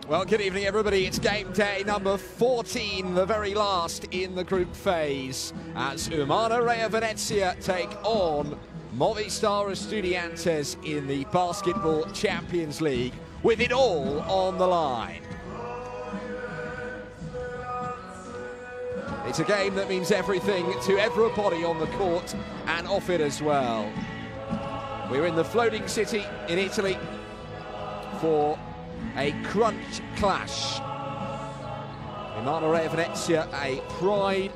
Well, good evening, everybody. It's game day number 14, the very last in the group phase, as Umana Reyer Venezia take on Movistar Estudiantes in the Basketball Champions League, with it all on the line. It's a game that means everything to everybody on the court and off it as well. We're in the floating city in Italy for a crunch clash. Umana Reyer Venezia, a pride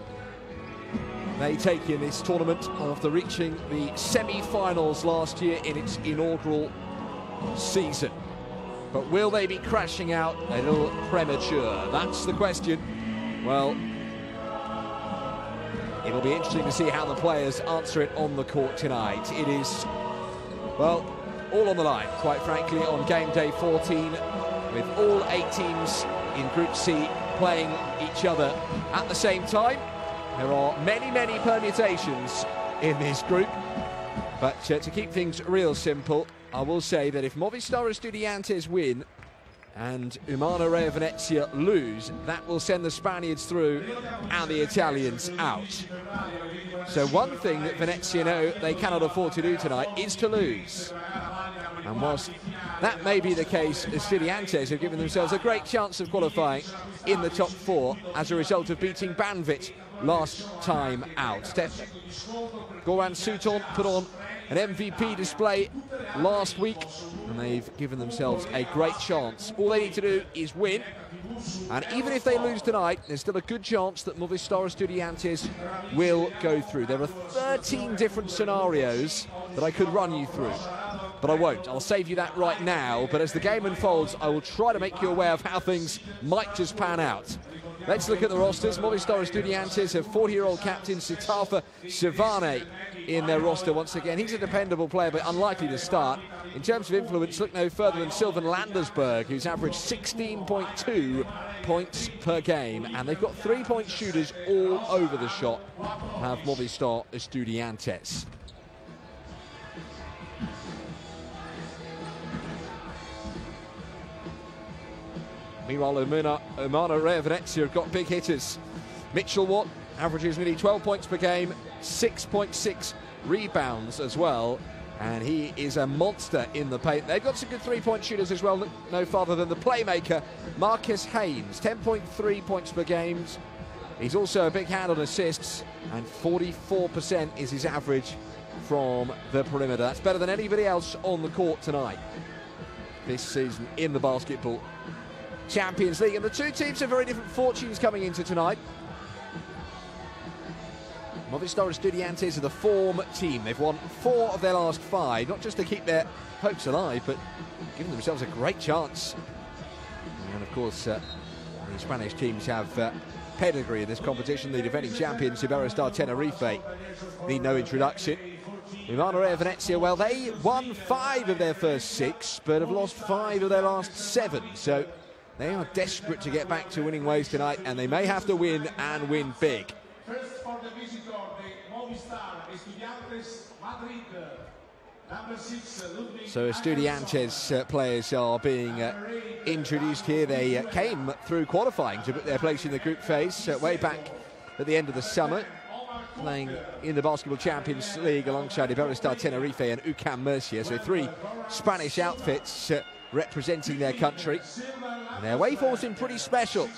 they take in this tournament after reaching the semi-finals last year in its inaugural season. But will they be crashing out a little premature? That's the question. Well, it'll be interesting to see how the players answer it on the court tonight. It is, well, all on the line, quite frankly, on game day 14, with all 8 teams in Group C playing each other at the same time. There are many, many permutations in this group, but to keep things real simple, I will say that if Movistar Estudiantes win and Umana Reyer Venezia lose, that will send the Spaniards through and the Italians out. So one thing that Venezia know they cannot afford to do tonight is to lose. And whilst that may be the case, Estudiantes have given themselves a great chance of qualifying in the top 4 as a result of beating Banvit last time out. Goran Suton put on an MVP display last week, and they've given themselves a great chance. All they need to do is win, and even if they lose tonight, there's still a good chance that Movistar Estudiantes will go through. There are 13 different scenarios that I could run you through, but I won't. I'll save you that right now, but as the game unfolds, I will try to make you aware of how things might just pan out. Let's look at the rosters. Movistar Estudiantes have 40-year-old captain Sitafa Savane in their roster once again. He's a dependable player, but unlikely to start. In terms of influence, look no further than Sylvan Landersberg, who's averaged 16.2 points per game. And they've got 3-point shooters all over the shot, have Movistar Estudiantes. Meanwhile, Umana Reyer Venezia have got big hitters. Mitchell Watt averages nearly 12 points per game, 6.6 rebounds as well, and he is a monster in the paint. They've got some good 3-point shooters as well, look no farther than the playmaker, Marcus Haynes, 10.3 points per game. He's also a big hand on assists, and 44% is his average from the perimeter. That's better than anybody else on the court tonight this season in the Basketball Champions League. And the two teams have very different fortunes coming into tonight. Movistar Estudiantes are the form team. They've won 4 of their last 5, not just to keep their hopes alive, but giving themselves a great chance. And of course, the Spanish teams have pedigree in this competition. The defending champions, Movistar Tenerife, need no introduction. Umana Reyer Venezia, well, they won 5 of their first 6, but have lost 5 of their last 7. So they are desperate to get back to winning ways tonight, and they may have to win and win big. First for the visitor, the Movistar Estudiantes Madrid, number 6, Ludwig. So Estudiantes players are being introduced here. They came through qualifying to put their place in the group phase way back at the end of the summer, playing in the Basketball Champions League alongside Movistar Tenerife and UCAM Murcia. So 3 Spanish outfits representing their country. And their way forward's been pretty special.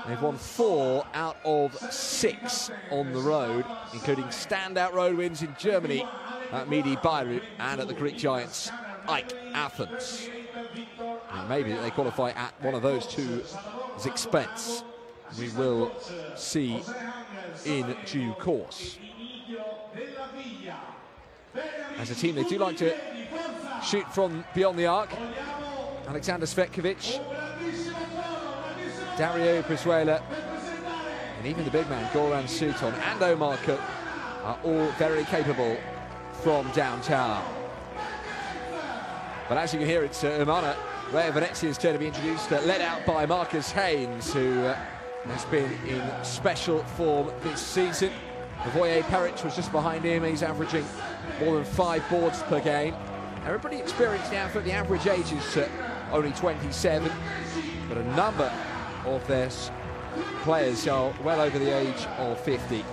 They've won 4 out of 6 on the road, including standout road wins in Germany at Midi Beirut and at the Greek giants AEK Athens. And maybe they qualify at one of those two's expense. We will see in due course. As a team, they do like to shoot from beyond the arc. Alexander Svetkovic, Dario Brizuela, and even the big man, Goran Suton, and Omar Cook are all very capable from downtown. But as you can hear, it's Umana Reyer Venezia's turn to be introduced, led out by Marcus Haynes, who has been in special form this season. Voye Peric was just behind him. He's averaging more than 5 boards per game. They're a pretty experienced outfit. The average age is only 27. But but a number of their players are well over the age of 50,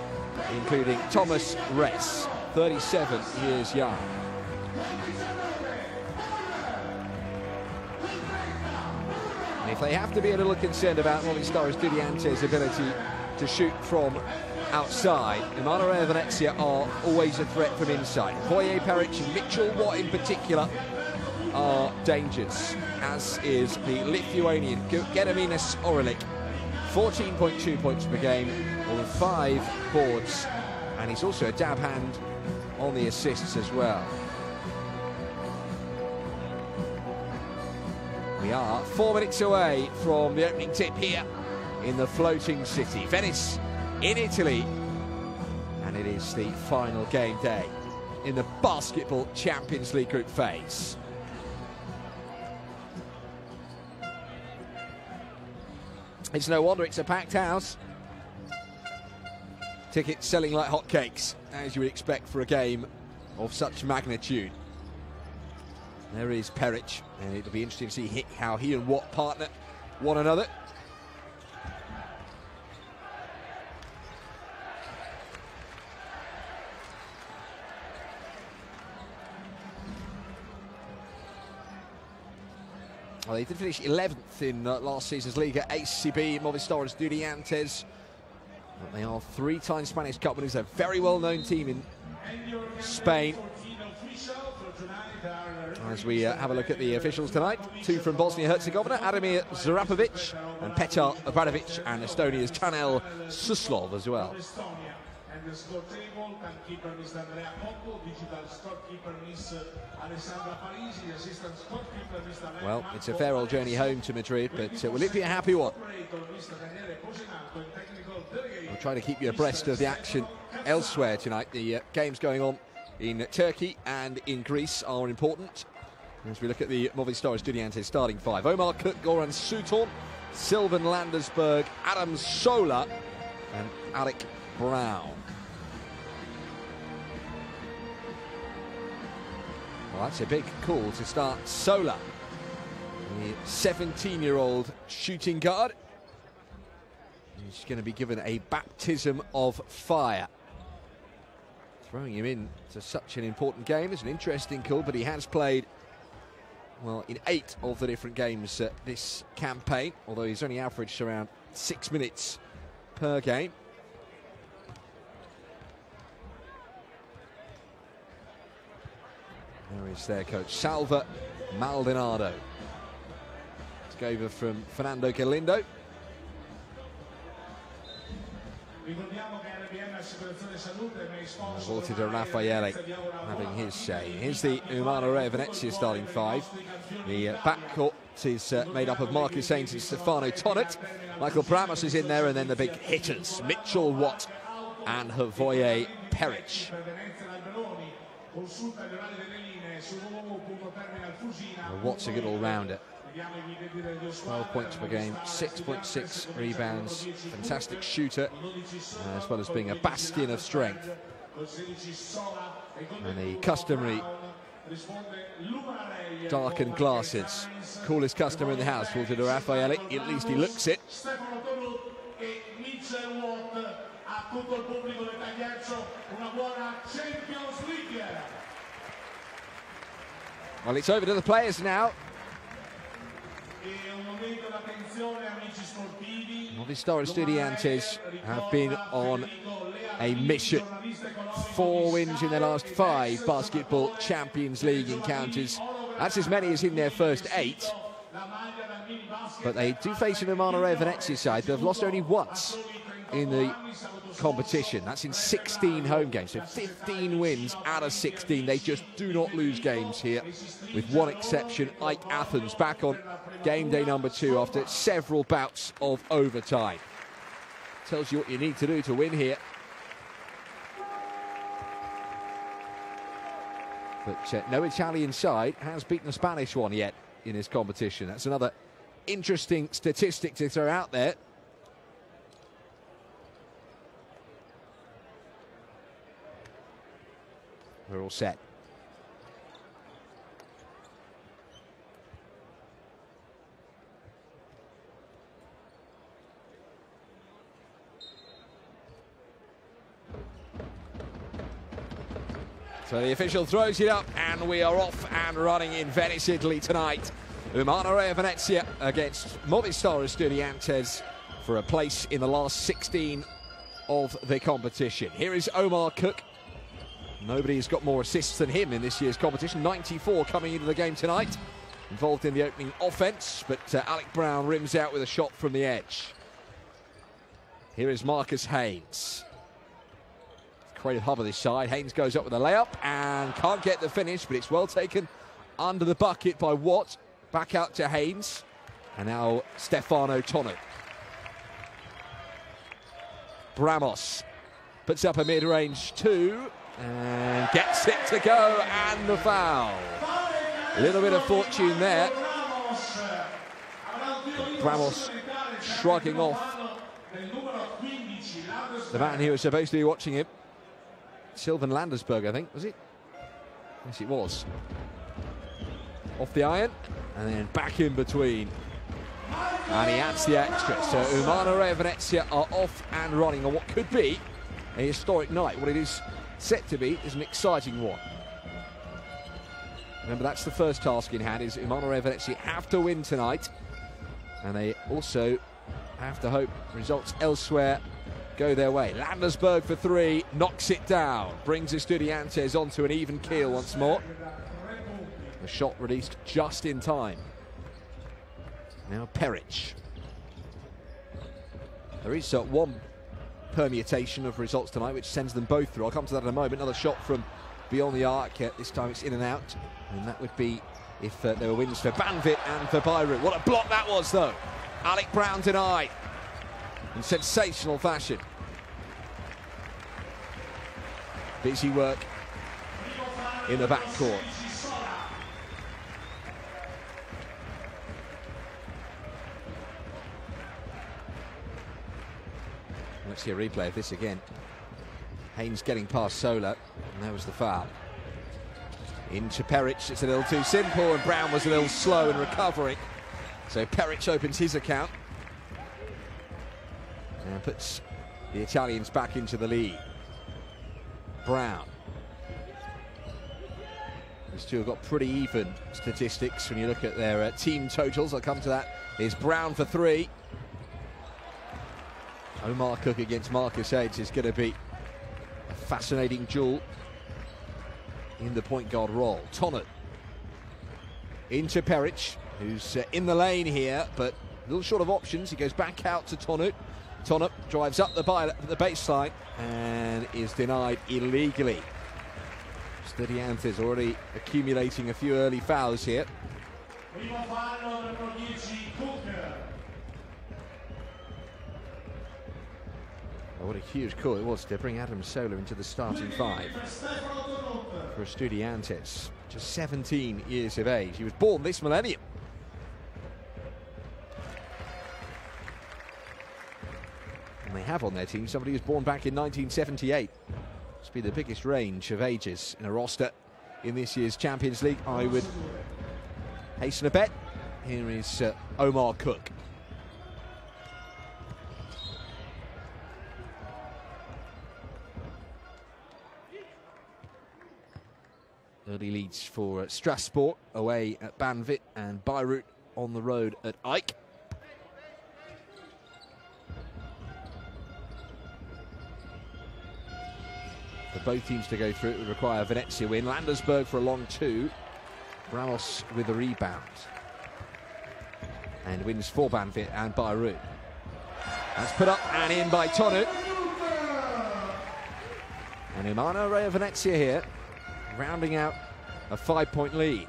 including Thomas Ress, 37 years young. And if they have to be a little concerned about Movistar Estudiantes' ability to shoot from outside, Umana Reyer Venezia are always a threat from inside. Voye Peric and Mitchell Watt in particular are dangers, as is the Lithuanian Gediminas Orlik. 14.2 points per game, more than 5 boards, and he's also a dab hand on the assists as well. We are 4 minutes away from the opening tip here in the floating city, Venice in Italy, and it is the final game day in the Basketball Champions League group phase. It's no wonder it's a packed house. Tickets selling like hotcakes, as you would expect for a game of such magnitude. There is Peric, and it'll be interesting to see how he and Watt partner one another. Well, they did finish 11th in last season's Liga ACB, Movistar Estudiantes. But they are 3-time Spanish Cup winners, a very well-known team in Spain. As we have a look at the officials tonight, 2 from Bosnia-Herzegovina, Ademir Zarapovic and Petar Obradovic, and Estonia's Tanel Suslov as well. And the score table, timekeeper Mr. Andrea Cocco, digital scorekeeper Miss Alessandra Parisi, assistant scorekeeper Mr. Well, it's a fair old journey home to Madrid, but will it be a happy one? We'll try to keep you abreast of the action elsewhere tonight. The games going on in Turkey and in Greece are important. As we look at the Movistar Estudiantes starting 5, Omar Cook, Goran Suton, Sylvan Landersberg, Adam Sola and Alec Brown. Well, that's a big call to start Sola, the 17-year-old shooting guard. He's going to be given a baptism of fire. Throwing him in to such an important game is an interesting call, but he has played, well, in 8 of the different games this campaign, although he's only averaged around 6 minutes per game. There is their coach, Salva Maldonado. Took over from Fernando Galindo. Volti to Raffaele having his say. Here's the Umana Reyer Venezia starting 5. The backcourt is made up of Marcus Haynes and Stefano Tonnet. Michael Bramos is in there, and then the big hitters, Mitchell Watt and Voye Peric. Watt's a good all-rounder. 12 points per game, 6.6 rebounds, fantastic shooter, as well as being a bastion of strength. And the customary darkened glasses, coolest customer in the house, Walter de Raffaele, at least he looks it. Well, it's over to the players now. Movistar Estudiantes have been on a mission. 4 wins in their last 5 Basketball Champions League encounters. That's as many as in their first 8. But they do face an Umana Reyer Venezia side that have lost only once in the competition. That's in 16 home games, so 15 wins out of 16. They just do not lose games here, with one exception, Ike Athens, back on game day number 2 after several bouts of overtime. Tells you what you need to do to win here. But no Italian side has beaten a Spanish one yet in this competition. That's another interesting statistic to throw out there. We're all set. So the official throws it up, and we are off and running in Venice, Italy tonight. Umana Reyer Venezia against Movistar Estudiantes for a place in the last 16 of the competition. Here is Omar Cook. Nobody's got more assists than him in this year's competition. 94 coming into the game tonight. Involved in the opening offence, but Alec Brown rims out with a shot from the edge. Here is Marcus Haynes. Creative hub of this side. Haynes goes up with a layup and can't get the finish, but it's well taken under the bucket by Watt. Back out to Haynes. And now Stefano Tonu. Bramos puts up a mid-range two and gets it to go, and the foul. A little bit of fortune there. Bramos shrugging off the man who was supposed to be watching him. Sylvan Landersberg, I think, was it? Yes, it was. Off the iron, and then back in between. And he adds the extra. So Umana Reyer Venezia are off and running on what could be a historic night. What it is set to be is an exciting one. Remember, that's the first task in hand, is Umana Reyer Venezia have to win tonight. And they also have to hope results elsewhere go their way. Landersberg for three, knocks it down. Brings Estudiantes onto an even keel once more. The shot released just in time. Now Peric. There is one permutation of results tonight which sends them both through. I'll come to that in a moment. Another shot from beyond the arc. This time it's in and out. And that would be if there were wins for Banvit and for Beirut. What a block that was, though. Alec Brown denied in sensational fashion. Busy work in the backcourt. Let's see a replay of this again. Haynes getting past Sola, and that was the foul. Into Peric, it's a little too simple, and Brown was a little slow in recovering. So Peric opens his account and puts the Italians back into the lead. Brown. These two have got pretty even statistics when you look at their team totals. I'll come to that. Here's Brown for three. Omar Cook against Marcus Haynes is going to be a fascinating duel in the point guard role. Tonu into Peric, who's in the lane here, but a little short of options. He goes back out to Tonu. Tonu drives up the baseline and is denied illegally. Estudiantes already accumulating a few early fouls here. Oh, what a huge call it was to bring Adam Sola into the starting five for Estudiantes. Just 17 years of age. He was born this millennium. And they have on their team somebody who was born back in 1978. Must be the biggest range of ages in a roster in this year's Champions League, I would hasten a bet. Here is Omar Cook. Early leads for Strasbourg away at Banvit and Beirut on the road at Ike. For both teams to go through, it would require a Venezia win. Landersberg for a long two. Ramos with the rebound. And wins for Banvit and Beirut. That's put up and in by Tonu. And Umana Reyer Venezia here, rounding out a 5-point lead.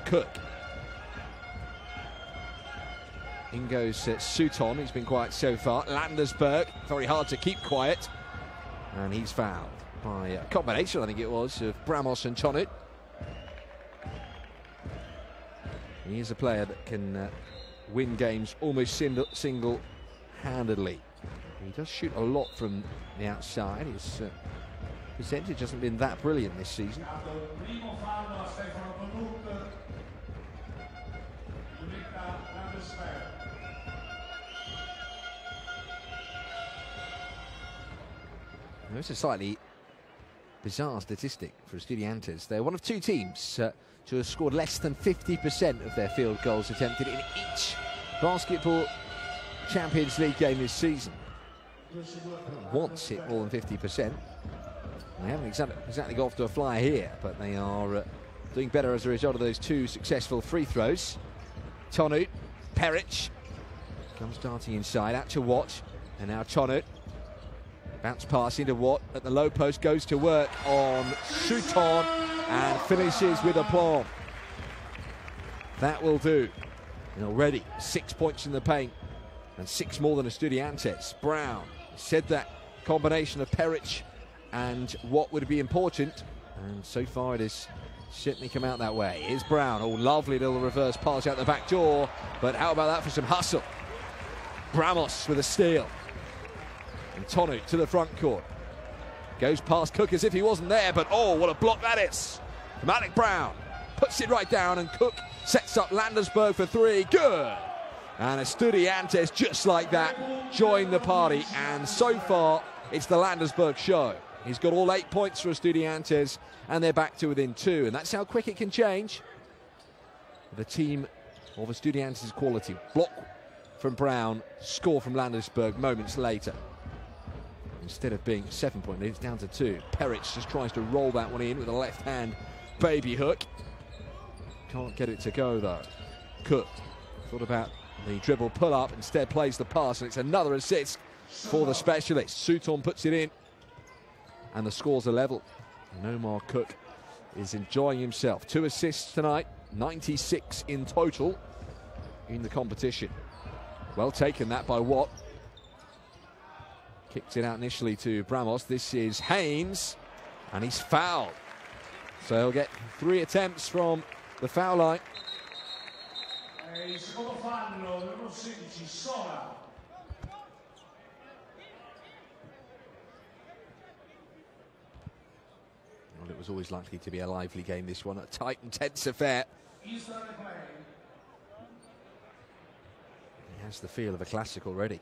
Cook. In goes Sutton, he's been quiet so far. Landersberg, very hard to keep quiet. And he's fouled by a combination, I think it was, of Bramos and Tonu. He is a player that can win games almost single-handedly. He does shoot a lot from the outside. His percentage hasn't been that brilliant this season. There's a slightly bizarre statistic for Estudiantes. They're one of two teams to have scored less than 50% of their field goals attempted in each basketball Champions League game this season. Once hit more than 50%. They haven't exactly got off to a flyer here, but they are doing better as a result of those two successful free throws. Tonut, Peric comes darting inside, out to Watt, and now Tonut. Bounce pass into Watt at the low post, goes to work on Sutton and finishes with aplomb. That will do. And already 6 points in the paint and 6 more than Estudiantes. Brown said that combination of Peric and Watt would be important, and so far it has certainly come out that way. Here's Brown. Oh, lovely little reverse pass out the back door, but how about that for some hustle? Bramos with a steal. And Tonut to the front court. Goes past Cook as if he wasn't there, but oh, what a block that is. Malik Brown puts it right down, and Cook sets up Landesberg for 3. Good. And Estudiantes, just like that, join the party. And so far, it's the Landesberg show. He's got all 8 points for Estudiantes, and they're back to within 2. And that's how quick it can change. The team of Estudiantes' quality. Block from Brown, score from Landesberg moments later. Instead of being 7-point lead, it's down to 2. Peric just tries to roll that one in with a left-hand baby hook. Can't get it to go, though. Cook thought about the dribble pull-up, instead plays the pass, and it's another assist for the specialist. Sutton puts it in, and the scores are level. And Omar Cook is enjoying himself. 2 assists tonight, 96 in total in the competition. Well taken, that by Watt. Kicked it out initially to Bramos. This is Haynes, and he's fouled. So he'll get 3 attempts from the foul line. Well, it was always likely to be a lively game, this one. A tight and tense affair. He has the feel of a classic already.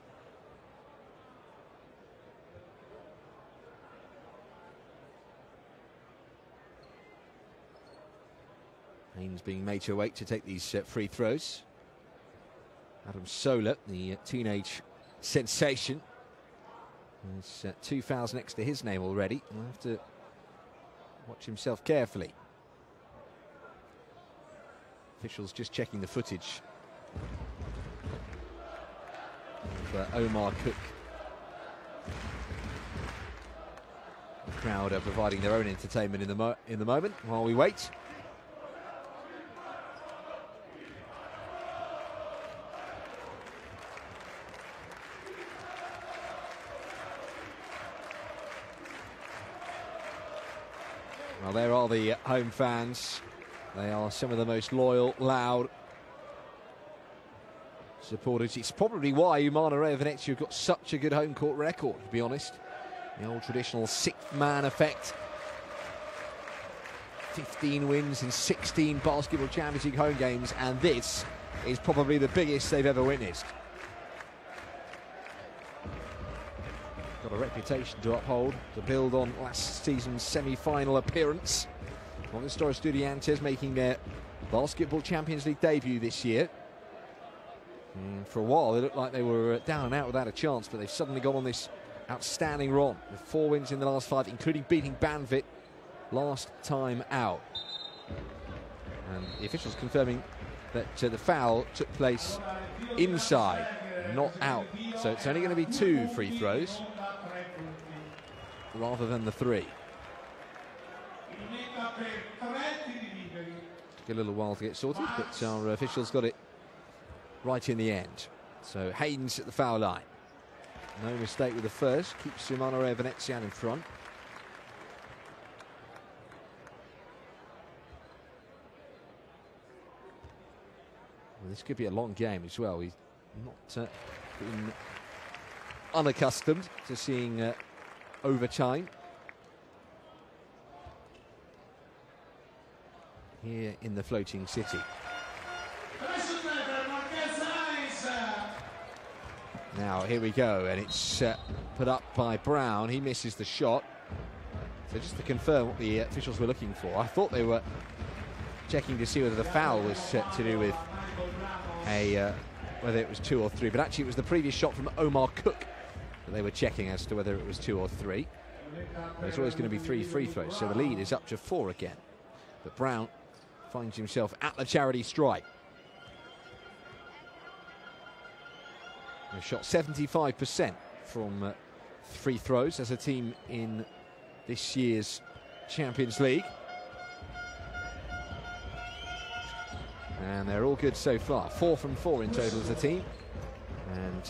Haynes being made to wait to take these free throws. Adam Sola, the teenage sensation, has 2 fouls next to his name already. He'll have to watch himself carefully. Officials just checking the footage of Omar Cook. The crowd are providing their own entertainment in the moment while we wait. Well, there are the home fans. They are some of the most loyal, loud supporters. It's probably why Umana Reyer Venezia have got such a good home court record, to be honest. The old traditional 6-man effect. 15 wins in 16 basketball Champions League home games, and this is probably the biggest they've ever witnessed. Got a reputation to uphold, to build on last season's semi-final appearance. Movistar Estudiantes making their basketball Champions League debut this year. And for a while, they looked like they were down and out without a chance, but they've suddenly gone on this outstanding run with 4 wins in the last 5, including beating Banvit last time out. And the officials confirming that the foul took place inside, not out. So it's only going to be 2 free throws rather than the 3. Took a little while to get sorted, but our officials got it right in the end. So Haynes at the foul line. No mistake with the first. Keeps Umana Reyer Venezia in front. Well, this could be a long game as well. He's not been unaccustomed to seeing overtime here in the floating city. Now here we go, and it's put up by Brown. He misses the shot. So just to confirm what the officials were looking for, I thought they were checking to see whether the foul was to do with whether it was 2 or 3, but actually it was the previous shot from Omar Cook that they were checking as to whether it was 2 or 3. There's always going to be 3 free throws, so the lead is up to 4 again. But Brown finds himself at the charity stripe. They've shot 75% from free throws as a team in this year's Champions League. And they're all good so far. 4 from 4 in total as a team. And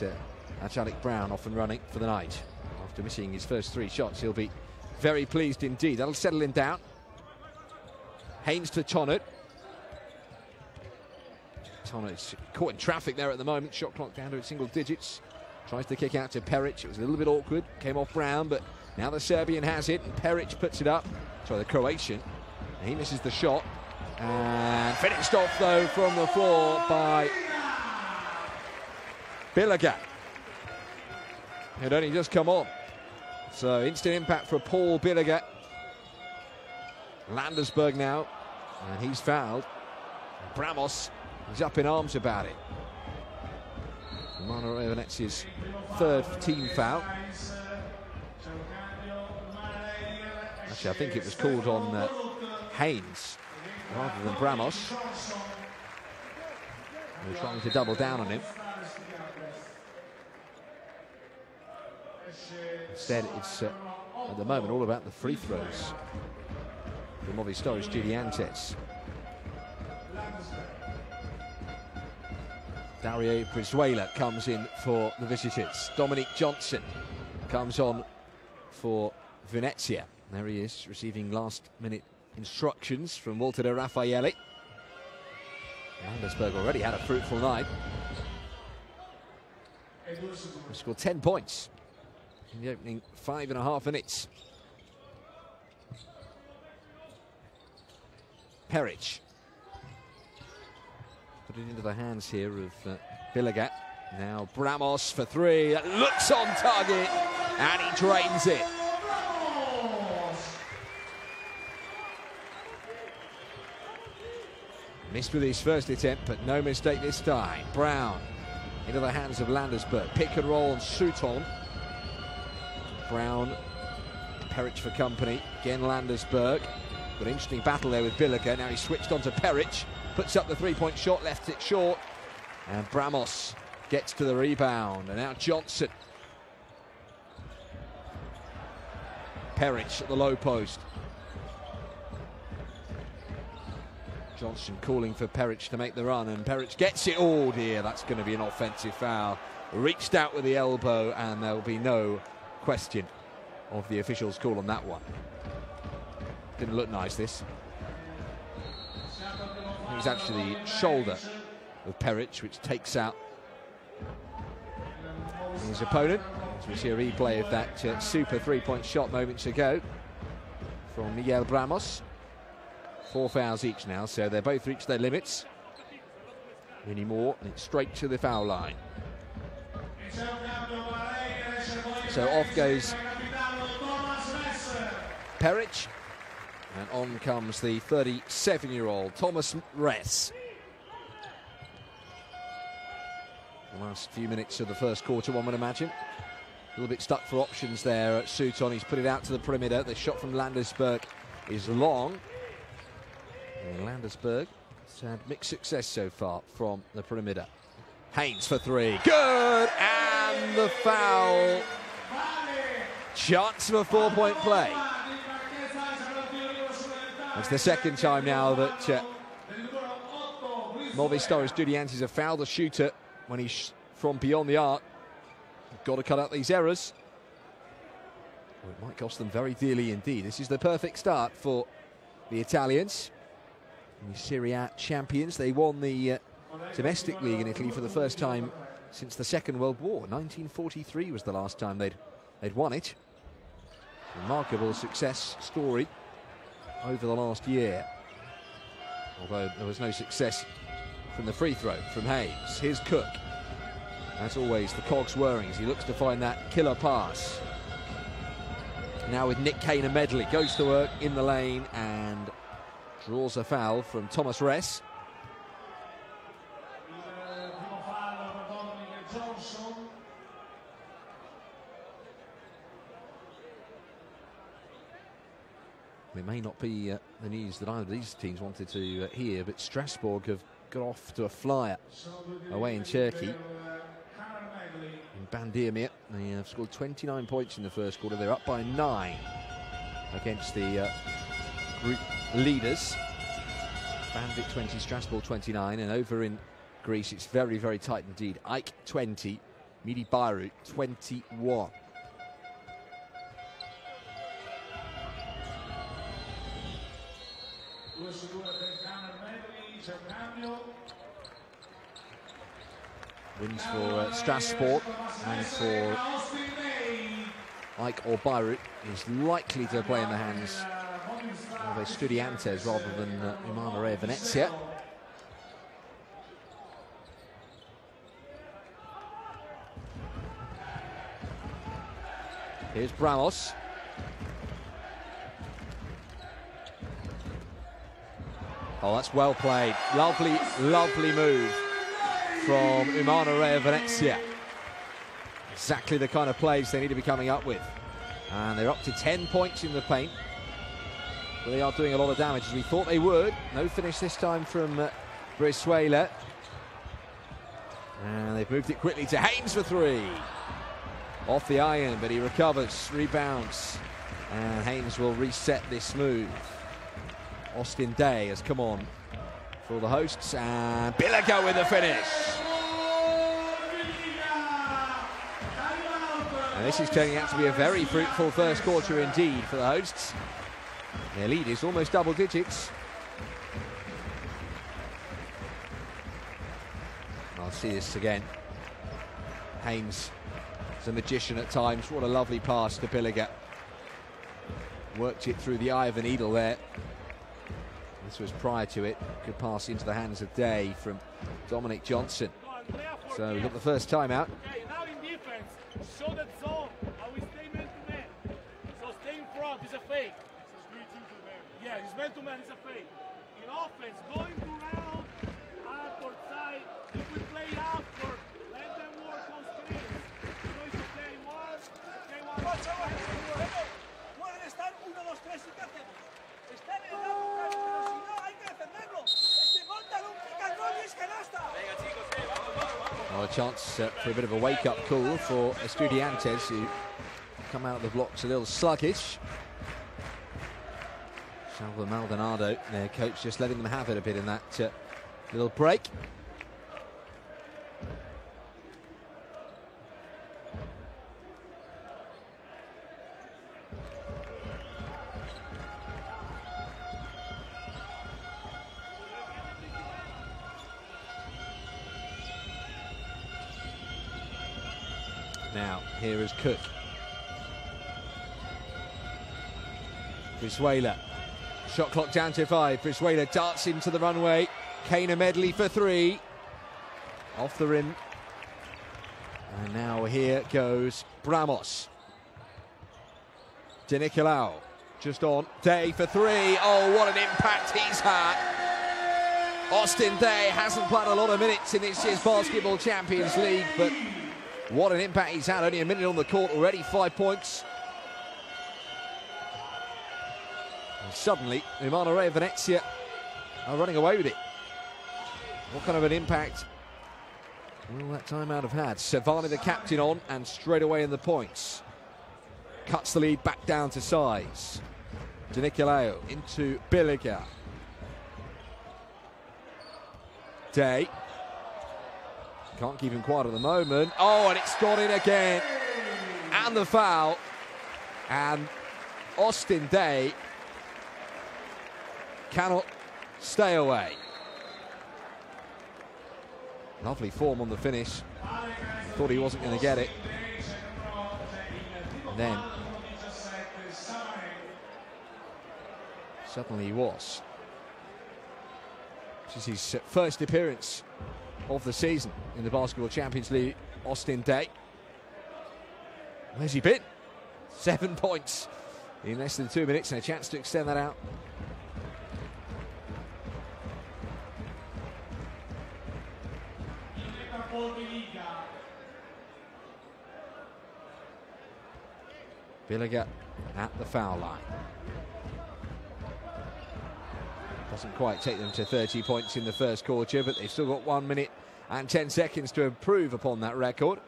Ajalik Brown off and running for the night. After missing his first 3 shots, he'll be very pleased indeed. That'll settle him down. Haynes to Tonnet. Tonnet's caught in traffic there at the moment. Shot clock down to its single digits. Tries to kick out to Peric. It was a little bit awkward. Came off Brown, but now the Serbian has it. And Peric puts it up. Sorry, the Croatian. And he misses the shot. And finished off, though, from the floor by Biliga. It only just come on. So instant impact for Paul Biliga. Landersberg now. And he's fouled. Bramos is up in arms about it. Umana Reyer Venezia's 3rd team foul. Actually, I think it was called on Haynes rather than Bramos. They're trying to double down on him. Instead, it's at the moment all about the free throws for Movistar Estudiantes. Dario Brizuela comes in for the visitors. Dominic Johnson comes on for Venezia. There he is, receiving last-minute instructions from Walter De Raffaele. Landersberg already had a fruitful night. He scored 10 points in the opening 5.5 minutes. Peric. Put it into the hands here of Biliga. Now Bramos for 3. That looks on target, and he drains it. Missed with his first attempt, but no mistake this time. Brown into the hands of Landersberg. Pick and roll and shoot on. Brown, Peric for company. Again Landersberg. Got an interesting battle there with Biliga. Now he's switched on to Peric. Puts up the 3-point shot, left it short. And Bramos gets to the rebound. And now Johnson. Peric at the low post. Johnson calling for Peric to make the run, and Peric gets it. Oh dear, that's going to be an offensive foul. Reached out with the elbow, and there will be no question of the official's call on that one. Didn't look nice, this. It was actually the shoulder of Peric which takes out his opponent. As we see a replay of that super 3-point shot moments ago from Miguel Bramos. 4 fouls each now, so they both reached their limits. Any more, and it's straight to the foul line. So off goes Peric, and on comes the 37-year-old Thomas Ress. The last few minutes of the first quarter, one would imagine. A little bit stuck for options there at Sutton. He's put it out to the perimeter. The shot from Landersberg is long. And Landersberg has had mixed success so far from the perimeter. Haynes for 3. Good! And the foul. Chance of a 4-point play. It's the second time now that Movistar Estudiantes have fouled the shooter when he's from beyond the arc. Got to cut out these errors. Well, it might cost them very dearly indeed. This is the perfect start for the Italians. The Serie A champions. They won the domestic league in Italy for the first time since the Second World War. 1943 was the last time they'd won it. Remarkable success story over the last year. Although there was no success from the free throw from Haynes. Here's Cook. As always, the cogs whirring as he looks to find that killer pass. Now with Nick Kane and Medley. Goes to work in the lane and draws a foul from Thomas Ress. It may not be the news that either of these teams wanted to hear, but Strasbourg have got off to a flyer away in Turkey. In Bandırma, they have scored 29 points in the first quarter. They're up by 9 against the group leaders. Bandit 20, Strasbourg 29, and over in Greece it's very, very tight indeed. Ike 20, Midi Beirut 21. Wins for Strasbourg, and for Ike or Beirut is likely to play in the hands of Estudiantes rather than Umana Reyer Venezia. Here's Bramos. Oh, that's well played. Lovely, lovely move from Umana Reyer Venezia. Exactly the kind of plays they need to be coming up with. And they're up to 10 points in the paint. But they are doing a lot of damage, as we thought they would. No finish this time from Brizuela. And they've moved it quickly to Haynes for 3. Off the iron, but he recovers, rebounds. And Haynes will reset this move. Austin Day has come on for the hosts, and Billiger with the finish. And this is turning out to be a very fruitful first quarter indeed for the hosts. Their lead is almost double digits. I'll see this again. Haynes is a magician at times. What a lovely pass to Billiger. Worked it through the eye of the needle there. This was prior to it. Good pass into the hands of Day from Dominic Johnson. So we've got the first timeout. Okay, now in defense, show that zone. How we stay man to man. So stay in front is a fake. Yeah, it's man to man, it's a fake. In offense, going to round, outward side. If we play outward, let them work on screens. So it's okay, one. Pueden estar 1, 2, 3 y ¿qué hacemos? Están en la boca, pero si no hay que defenderlo. Es que montan un pick and roll y es canasta. Venga chicos, vamos. Well, a chance for a bit of a wake-up call for Estudiantes, who come out of the blocks a little sluggish. Salvo Maldonado, their coach, just letting them have it a bit in that little break. Now, here is Cook. Brizuela. Shot clock down to 5. Brizuela darts into the runway. Kane and Medley for 3. Off the rim. And now here goes Bramos. De Nicolau. Just on. Day for 3. Oh, what an impact he's had. Austin Day hasn't played a lot of minutes in this year's Basketball Champions League, but what an impact he's had. Only a minute on the court already, 5 points. And suddenly, Umana Reyer Venezia are running away with it. What kind of an impact will that timeout have had? Savani, the captain, on, and straight away in the points. Cuts the lead back down to size. De Nicolau into Billiger. Day. Can't keep him quiet at the moment. Oh, and it's gone in again. And the foul. And Austin Day cannot stay away. Lovely form on the finish. Thought he wasn't going to get it. And then suddenly he was. This is his first appearance of the season in the Basketball Champions League. Austin Day. Where's he been? 7 points in less than 2 minutes, and a chance to extend that out. Billiger at the foul line. Doesn't quite take them to 30 points in the first quarter, but they've still got 1 minute and 10 seconds to improve upon that record.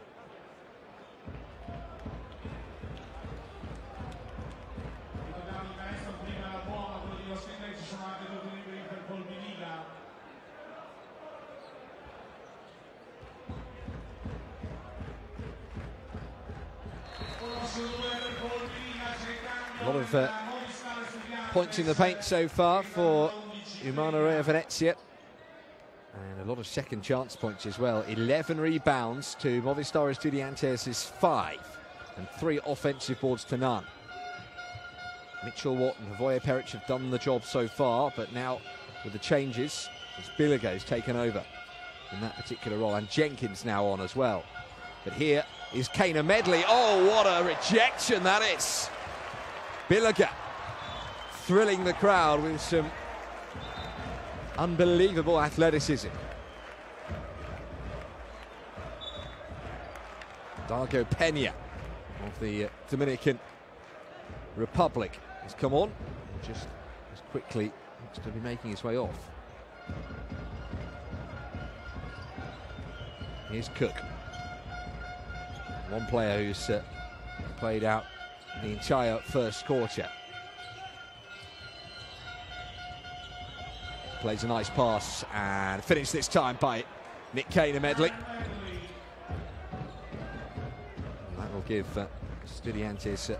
A lot of points in the paint so far for Umana Reyer Venezia, and a lot of second chance points as well. 11 rebounds to Movistar Estudiantes' 5, and 3 offensive boards to none. Mitchell Watt and Voye Peric have done the job so far, but now with the changes, as Billiger's taken over in that particular role, and Jenkins now on as well. But here is Kana Medley. Oh, what a rejection that is! Billiger thrilling the crowd with some unbelievable athleticism. Dago Peña of the Dominican Republic has come on, just as quickly looks to be making his way off. Here's Cook, one player who's played out the entire first quarter. Plays a nice pass and finished this time by Nick Kana Medley. That will give Estudiantes a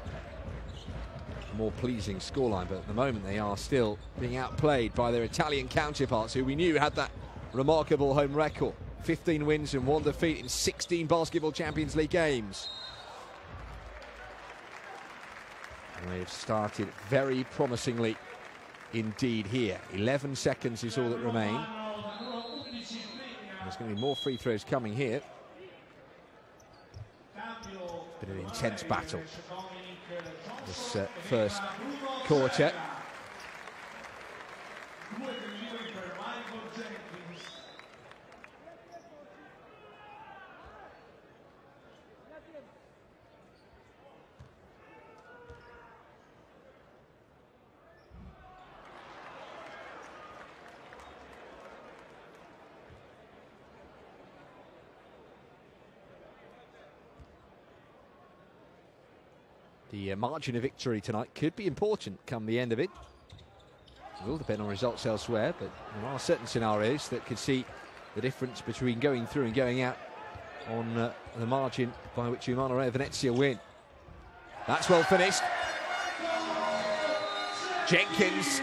more pleasing scoreline, but at the moment they are still being outplayed by their Italian counterparts, who we knew had that remarkable home record. 15 wins and 1 defeat in 16 Basketball Champions League games. And they've started very promisingly indeed here. 11 seconds is all that remain. And there's going to be more free throws coming here. Bit of an intense battle this first quarter. The margin of victory tonight could be important come the end of it. It will depend on results elsewhere, but there are certain scenarios that could see the difference between going through and going out on the margin by which Umana Reyer Venezia win. That's well finished. Jenkins,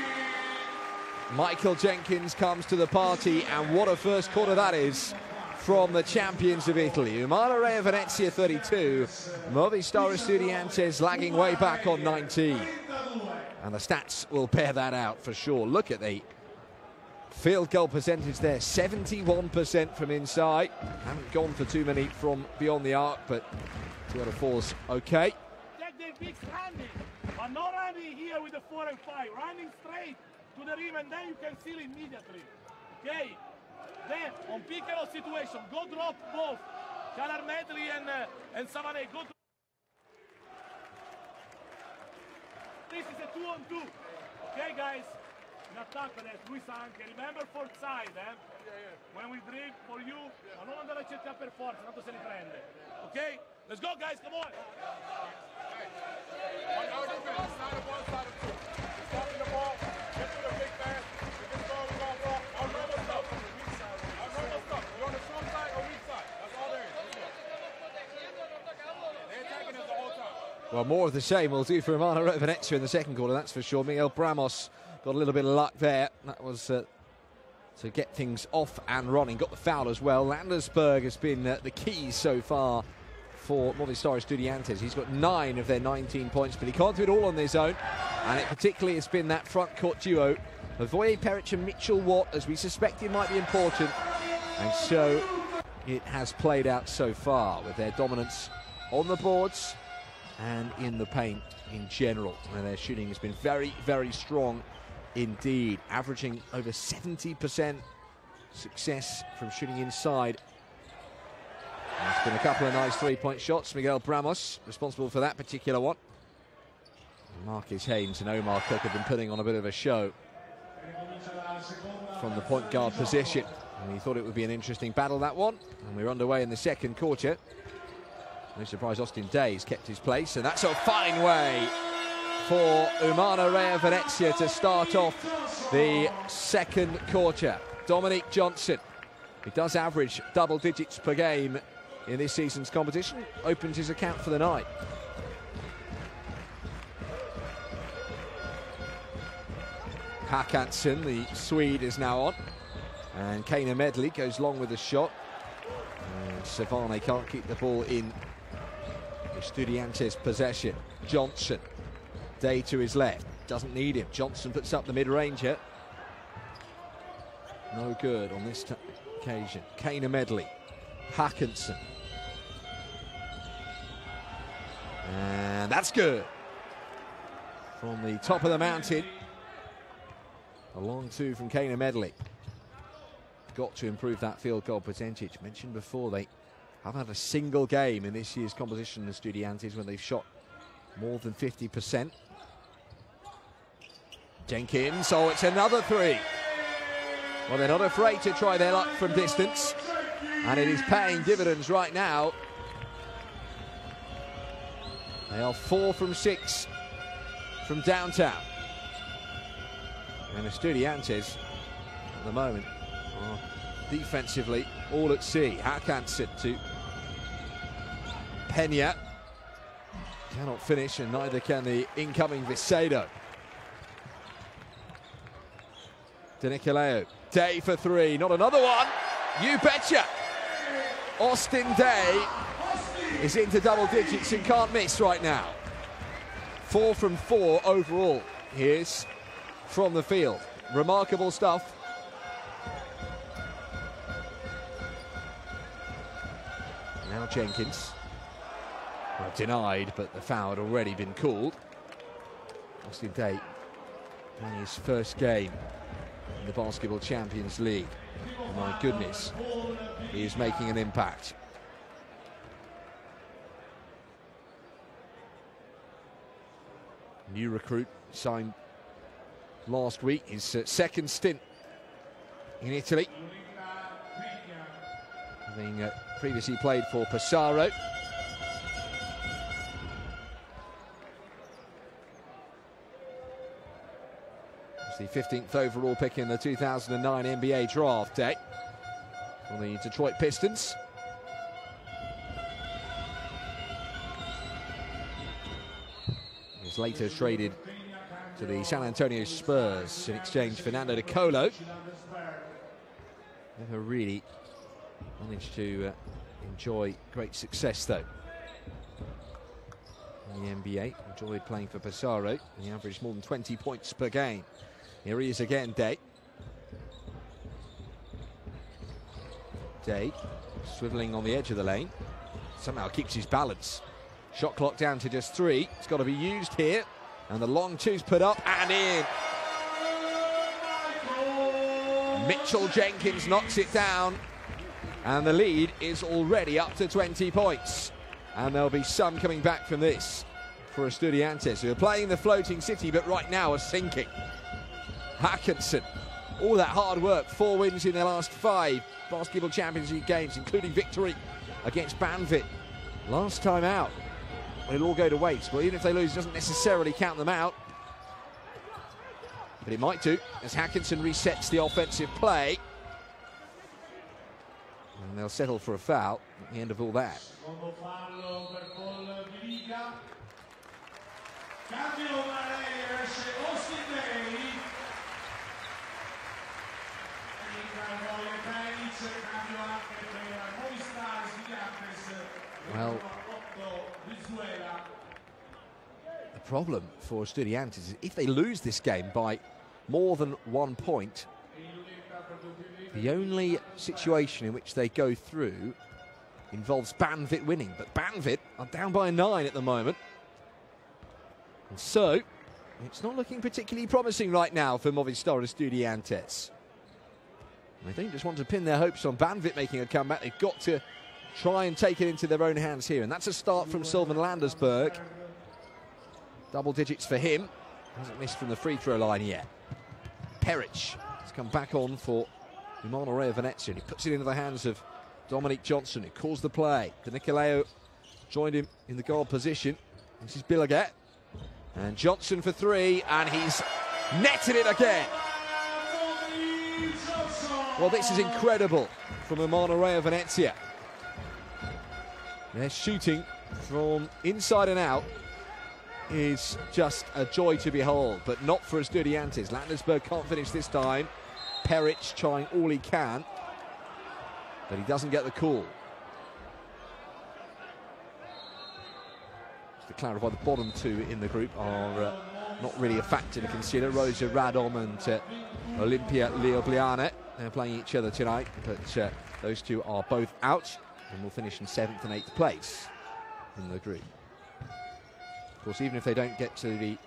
Michael Jenkins comes to the party, and what a first quarter that is from the champions of Italy. Umana Reyer Venezia 32, Movistar Estudiantes lagging way back on 19. And the stats will bear that out for sure. Look at the field goal percentage there, 71% from inside. Haven't gone for too many from beyond the arc, but 2 out of 4's okay. Take their big running, but not running here with the 4 and 5. Running straight to the rim, and then you can seal immediately. Okay? Then, on pick and roll situation, go drop both Kana Medley and Savane. Go drop. This is a 2-on-2. Okay, guys? In attack, Luis anche. Remember fourth side, eh? When we dribble for you, ma non andare a cercare per forza, tanto se li prende. Okay? Let's go, guys, come on! Our defense, side of 1, side of 2. Stopping the ball, get to the big man. We get the ball, we got ball. Our normal stuff. Our normal stuff. You're on the strong side or weak side. That's all there is. They're attacking us the whole time. Well, more of the same will do for Umana Reyer Venezia in the second quarter, that's for sure. Miguel Bramos got a little bit of luck there. That was to get things off and running. Got the foul as well. Landersberg has been the key so far for Movistar Estudiantes. He's got 9 of their 19 points, but he can't do it all on his own. And it particularly has been that front court duo of Voye Peric and Mitchell Watt, as we suspected might be important. And so it has played out so far with their dominance on the boards and in the paint in general. And their shooting has been very, very strong indeed, averaging over 70% success from shooting inside. There's been a couple of nice three-point shots. Miguel Bramos responsible for that particular one. Marcus Haynes and Omar Cook have been putting on a bit of a show from the point guard position. And he thought it would be an interesting battle, that one. And we're underway in the second quarter. No surprise Austin Days kept his place. And that's a fine way for Umana Reyer Venezia to start off the second quarter. Dominic Johnson, who does average double digits per game in this season's competition, opens his account for the night. Håkansson, the Swede, is now on. And Kana Medley goes long with the shot. And Savane can't keep the ball in Estudiantes' possession. Johnson, Day to his left, doesn't need him. Johnson puts up the mid-ranger. No good on this occasion. Kana Medley, Håkansson. And that's good. From the top of the mountain. A long two from Kana Medley. Got to improve that field goal percentage. Mentioned before, they haven't had a single game in this year's competition, the Estudiantes, when they've shot more than 50%. Jenkins, oh, it's another three. Well, they're not afraid to try their luck from distance, and it is paying dividends right now. They are 4 from 6 from downtown. And Estudiantes, at the moment, are defensively all at sea. Håkansson to Peña. Cannot finish, and neither can the incoming Vicedo. De Nicolao. Day for three, not another one. You betcha. Austin Day is into double digits and can't miss right now. 4 from 4 overall. Here's from the field. Remarkable stuff. Now Jenkins. Well, denied, but the foul had already been called. Austin Day playing his first game in the Basketball Champions League. Oh my goodness, he is making an impact. New recruit signed last week, his second stint in Italy, having previously played for Pesaro. The 15th overall pick in the 2009 NBA draft day for the Detroit Pistons. He was later traded to the San Antonio Spurs in exchange for Nando De Colo. Never really managed to enjoy great success though in the NBA. Enjoyed playing for Pesaro, and he averaged more than 20 points per game. Here he is again, Day. Day swiveling on the edge of the lane. Somehow keeps his balance. Shot clock down to just 3. It's got to be used here. And the long two's put up and in. Mitchell Jenkins knocks it down. And the lead is already up to 20 points. And there'll be some coming back from this for Estudiantes, who are playing the floating city, but right now are sinking. Håkansson, all that hard work, 4 wins in their last 5 Basketball Champions League games, including victory against Banvit last time out. It'll all go to waste. Well, even if they lose, it doesn't necessarily count them out. But it might do, as Håkansson resets the offensive play. And they'll settle for a foul at the end of all that. Well, the problem for Estudiantes is if they lose this game by more than 1 point, the only situation in which they go through involves Banvit winning. But Banvit are down by 9 at the moment. And so, it's not looking particularly promising right now for Movistar Estudiantes. They don't just want to pin their hopes on Banvit making a comeback. They've got to try and take it into their own hands here. And that's a start from Sylvan Landersberg. Double digits for him. Hasn't missed from the free throw line yet. Peric has come back on for Umana Reyer Venezia. He puts it into the hands of Dominic Johnson, who calls the play. De Nicolao joined him in the guard position. This is Billaget. And Johnson for three, and he's netted it again. Well, this is incredible from Umana Reyer Venezia. Their shooting from inside and out is just a joy to behold, but not for Estudiantes. Landersberg can't finish this time. Peric trying all he can, but he doesn't get the call. Just to clarify, the bottom two in the group are not really a factor to consider. Rosa Radom and Olimpia Ljubljana. They're playing each other tonight, but those two are both out and will finish in 7th and 8th place in the group. Of course, even if they don't get to the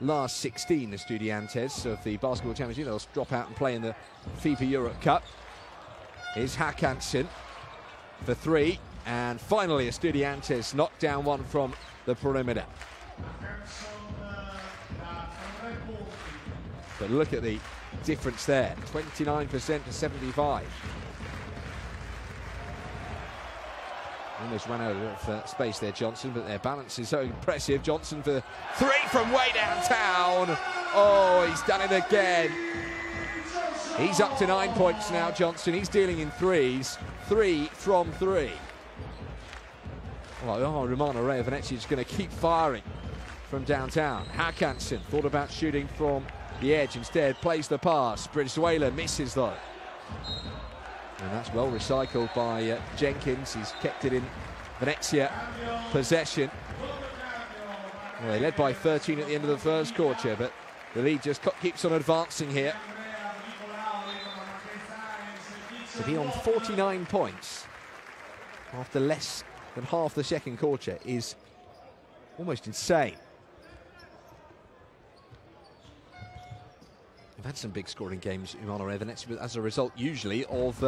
last 16 Estudiantes of the Basketball Championship, they'll drop out and play in the FIFA Europe Cup. Here's Hakanson for three, and finally Estudiantes knocked down one from the perimeter. But look at the difference there, 29% to 75. Almost ran out of space there, Johnson, but their balance is so impressive. Johnson for three from way downtown. Oh, he's done it again. He's up to 9 points now, Johnson. He's dealing in threes. 3 from 3. Oh, Umana Reyer Venezia is going to keep firing from downtown. Hakanson thought about shooting from the edge, instead plays the pass. Brizuela misses though. And that's well recycled by Jenkins. He's kept it in Venezia possession. Well, they led by 13 at the end of the first quarter, but the lead just keeps on advancing here. To be on 49 points after less than half the second quarter is almost insane. They've had some big scoring games, Umana Reyer Venezia, as a result usually of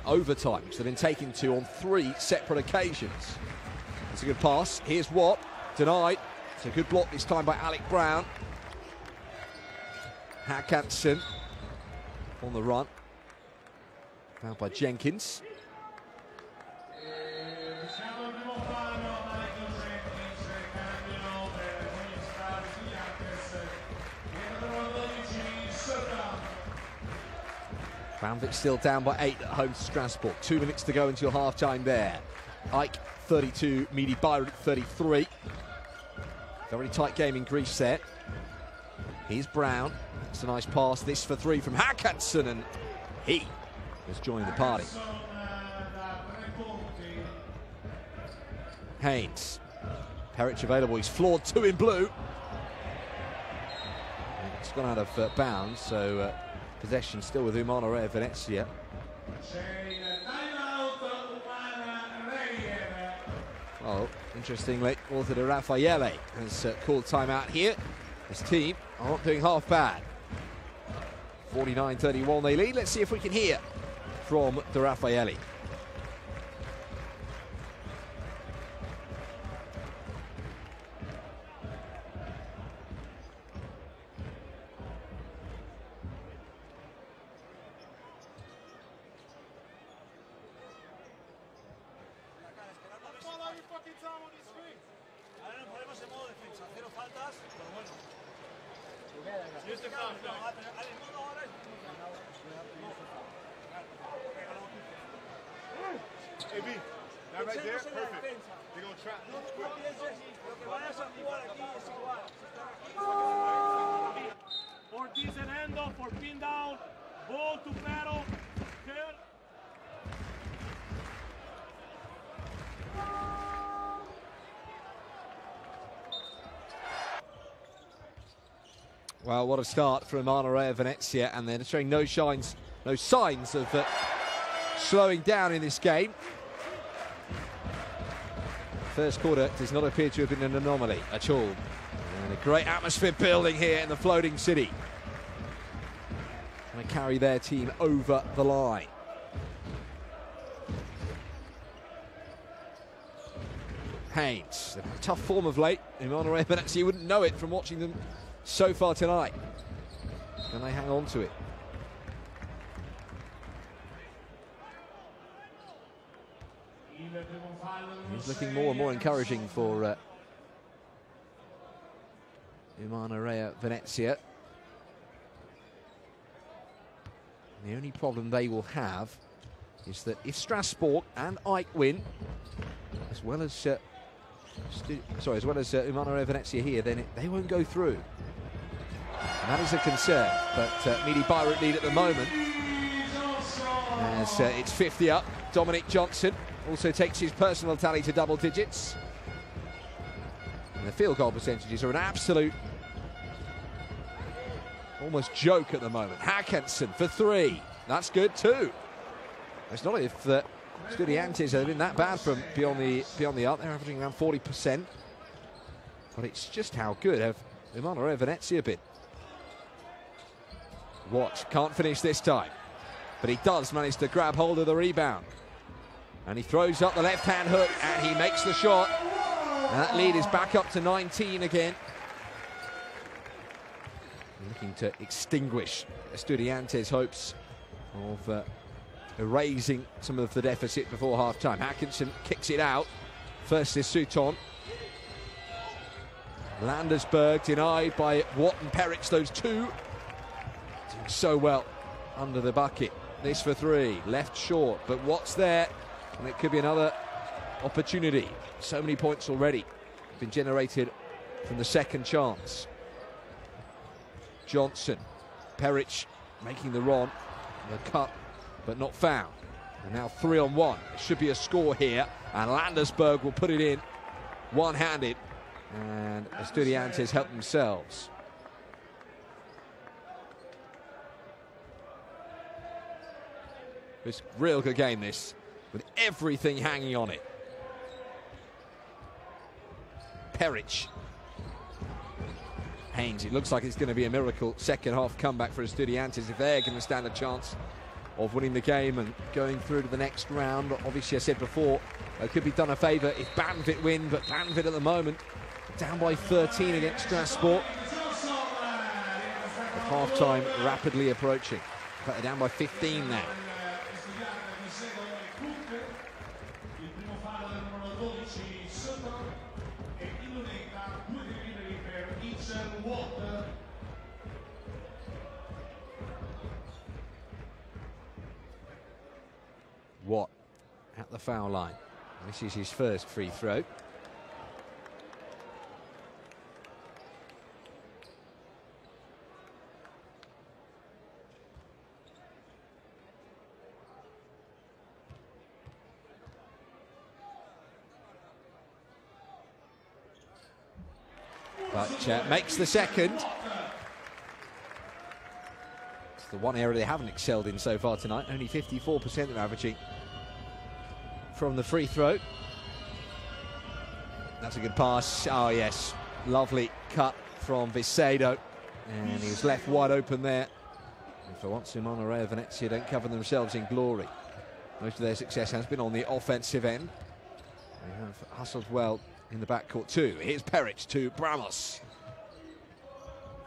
overtime, which they've been taken to on 3 separate occasions. It's a good pass. Here's Watt, denied. It's a good block this time by Alec Brown. Hakanson on the run. Fouled by Jenkins. Banvit still down by 8 at home to Strasbourg. 2 minutes to go until half-time there. Ike 32, Mehdi Bayrout 33. Very tight game in Greece there. Here's Brown. It's a nice pass. This for 3 from Hakanson, and he has joined the party. Haynes. Peric available. He's floored 2 in blue. It's gone out of bounds, so possession still with Umana Reyer Venezia. Well, interestingly, author de Raffaele has called timeout here. His team are not doing half bad. 49-31 they lead. Let's see if we can hear from de Raffaele. That right there, perfect. They're gonna trap. For this and handoff, for pin down, ball to Pero. Well, what a start for Umana Reyer Venezia, and they're showing no signs of slowing down in this game. First quarter does not appear to have been an anomaly at all. And a great atmosphere building here in the floating city. Going to carry their team over the line. Haynes, a tough form of late. Umana Reyer Venezia, you wouldn't know it from watching them so far tonight. Can they hang on to it? He's looking more and more encouraging for Umana Reyer Venezia. The only problem they will have is that if Strasbourg and Ike win, as well as Umana Reyer Venezia here, then they won't go through. And that is a concern. But Midi Beirut lead at the moment. As it's 50 up. Dominic Johnson also takes his personal tally to double digits. And the field goal percentages are an absolute almost joke at the moment. Hackinson for 3. That's good too. It's not if Estudiantes have been that bad from beyond the arc. They're averaging around 40%. But it's just how good have Umana Reyer Venezia been. Watch, can't finish this time. But he does manage to grab hold of the rebound. And he throws up the left-hand hook and he makes the shot. And that lead is back up to 19 again. Looking to extinguish Estudiantes' hopes of erasing some of the deficit before half-time. Hackinson kicks it out. First is Sutton. Landersberg denied by Watt and Peric, those two. Doing so well under the bucket. This for 3. Left short, but Watt's there. And it could be another opportunity. So many points already been generated from the second chance. Johnson, Peric making the run, the cut, but not found. And now 3-on-1. It should be a score here, and Landersberg will put it in one-handed, and Estudiantes help themselves. It's a real good game, this, with everything hanging on it. Peric. Haynes, it looks like it's going to be a miracle second half comeback for Estudiantes if they're going to stand a chance of winning the game and going through to the next round. But obviously, I said before, it could be done a favour if Banvit win, but Banvit at the moment down by 13 against Strasbourg. With half-time rapidly approaching. In fact, they're down by 15 now. Watt at the foul line. This is his first free throw. But makes the second. It's the one area they haven't excelled in so far tonight. Only 54% they're averaging from the free throw. That's a good pass. Oh yes, lovely cut from Vicedo, and he was left wide open there. And for once, Umana Reyer Venezia don't cover themselves in glory. Most of their success has been on the offensive end. They have hustled well in the backcourt too. Here's Peric to Bramos.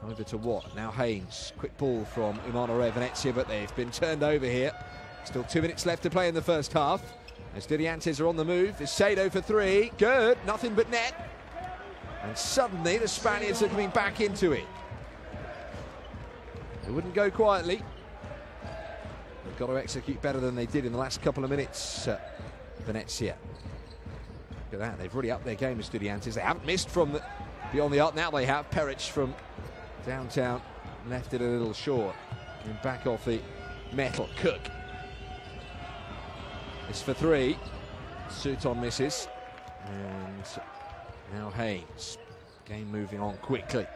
Over to Watt. Now Haynes. Quick ball from Umana Reyer Venezia, but they've been turned over here. Still 2 minutes left to play in the first half. Estudiantes are on the move. Vicedo for 3. Good. Nothing but net. And suddenly the Spaniards are coming back into it. They wouldn't go quietly. They've got to execute better than they did in the last couple of minutes, Venezia. Look at that. They've really upped their game, Estudiantes. They haven't missed from beyond the arc. Now they have. Peric from downtown left it a little short. And back off the metal. Cook. It's for 3. Sutton misses. And now Haynes. Game moving on quickly.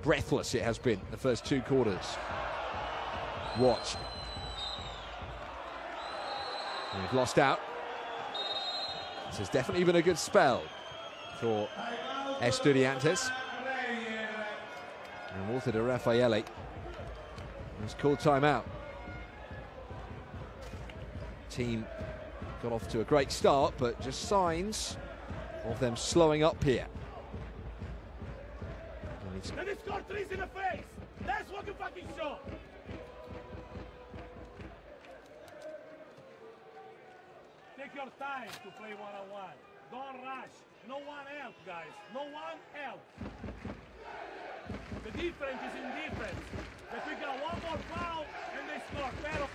Breathless it has been the first 2 quarters. Watch. They've lost out. This has definitely been a good spell for Estudiantes. Walter de Raffaele has called timeout. Team got off to a great start, but just signs of them slowing up here. Let us score threes in the face. That's what you fucking show. Take your time to play one-on-one. Don't rush. No one else, guys. No one else. The difference is in defense. If we got one more foul and they score, pero.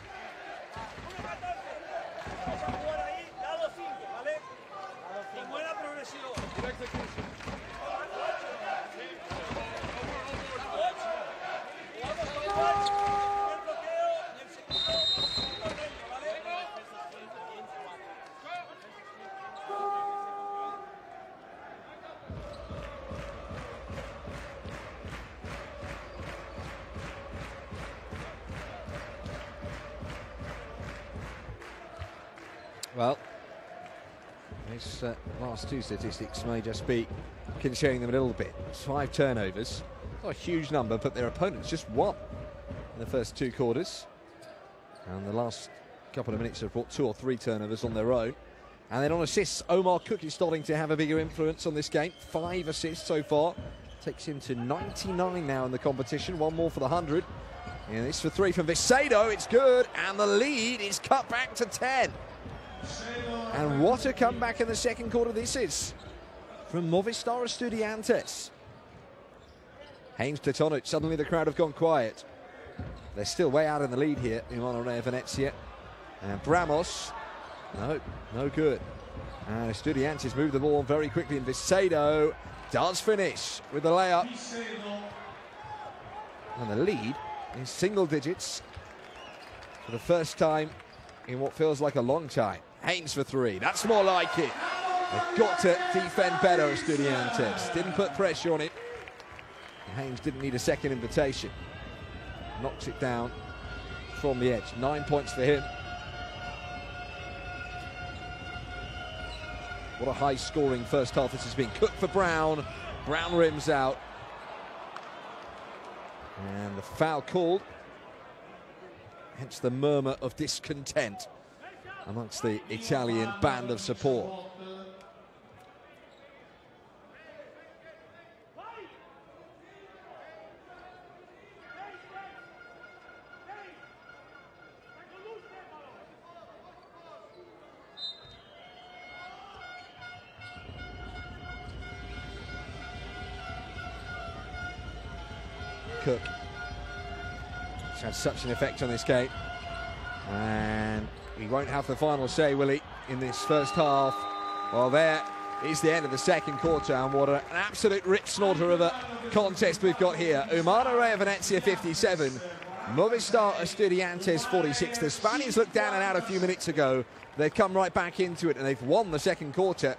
Vamos a jugar ahí, dado 5, ¿vale? Con buena progresión. Well, these last two statistics may just be concerning them a little bit. 5 turnovers, not a huge number, but their opponents just won in the first 2 quarters. And the last couple of minutes have brought 2 or 3 turnovers on their own. And then on assists, Omar Cook is starting to have a bigger influence on this game. 5 assists so far. Takes him to 99 now in the competition. 1 more for the 100. And this for 3 from Vicedo. It's good. And the lead is cut back to 10. And what a comeback in the second quarter this is from Movistar Estudiantes. Haynes Platonic, suddenly the crowd have gone quiet. They're still way out in the lead here, Umana Reyer Venezia. And Bramos, no good. And Estudiantes move the ball very quickly, and Vicedo does finish with the layup. And the lead is single digits for the first time in what feels like a long time. Haynes for 3, that's more like it. They've got to defend better, Estudiantes. Didn't put pressure on it. Haynes didn't need a second invitation. Knocks it down from the edge. 9 points for him. What a high-scoring first half this has been. Cook for Brown. Brown rims out. And the foul called. Hence the murmur of discontent amongst the Italian band of support. Cook has had such an effect on this game, and he won't have the final say, will he, in this first half? Well, there is the end of the second quarter, and what an absolute rip snorter of a contest we've got here. Umana Reyer Venezia 57, Movistar Estudiantes 46. The Spaniards looked down and out a few minutes ago. They've come right back into it, and they've won the second quarter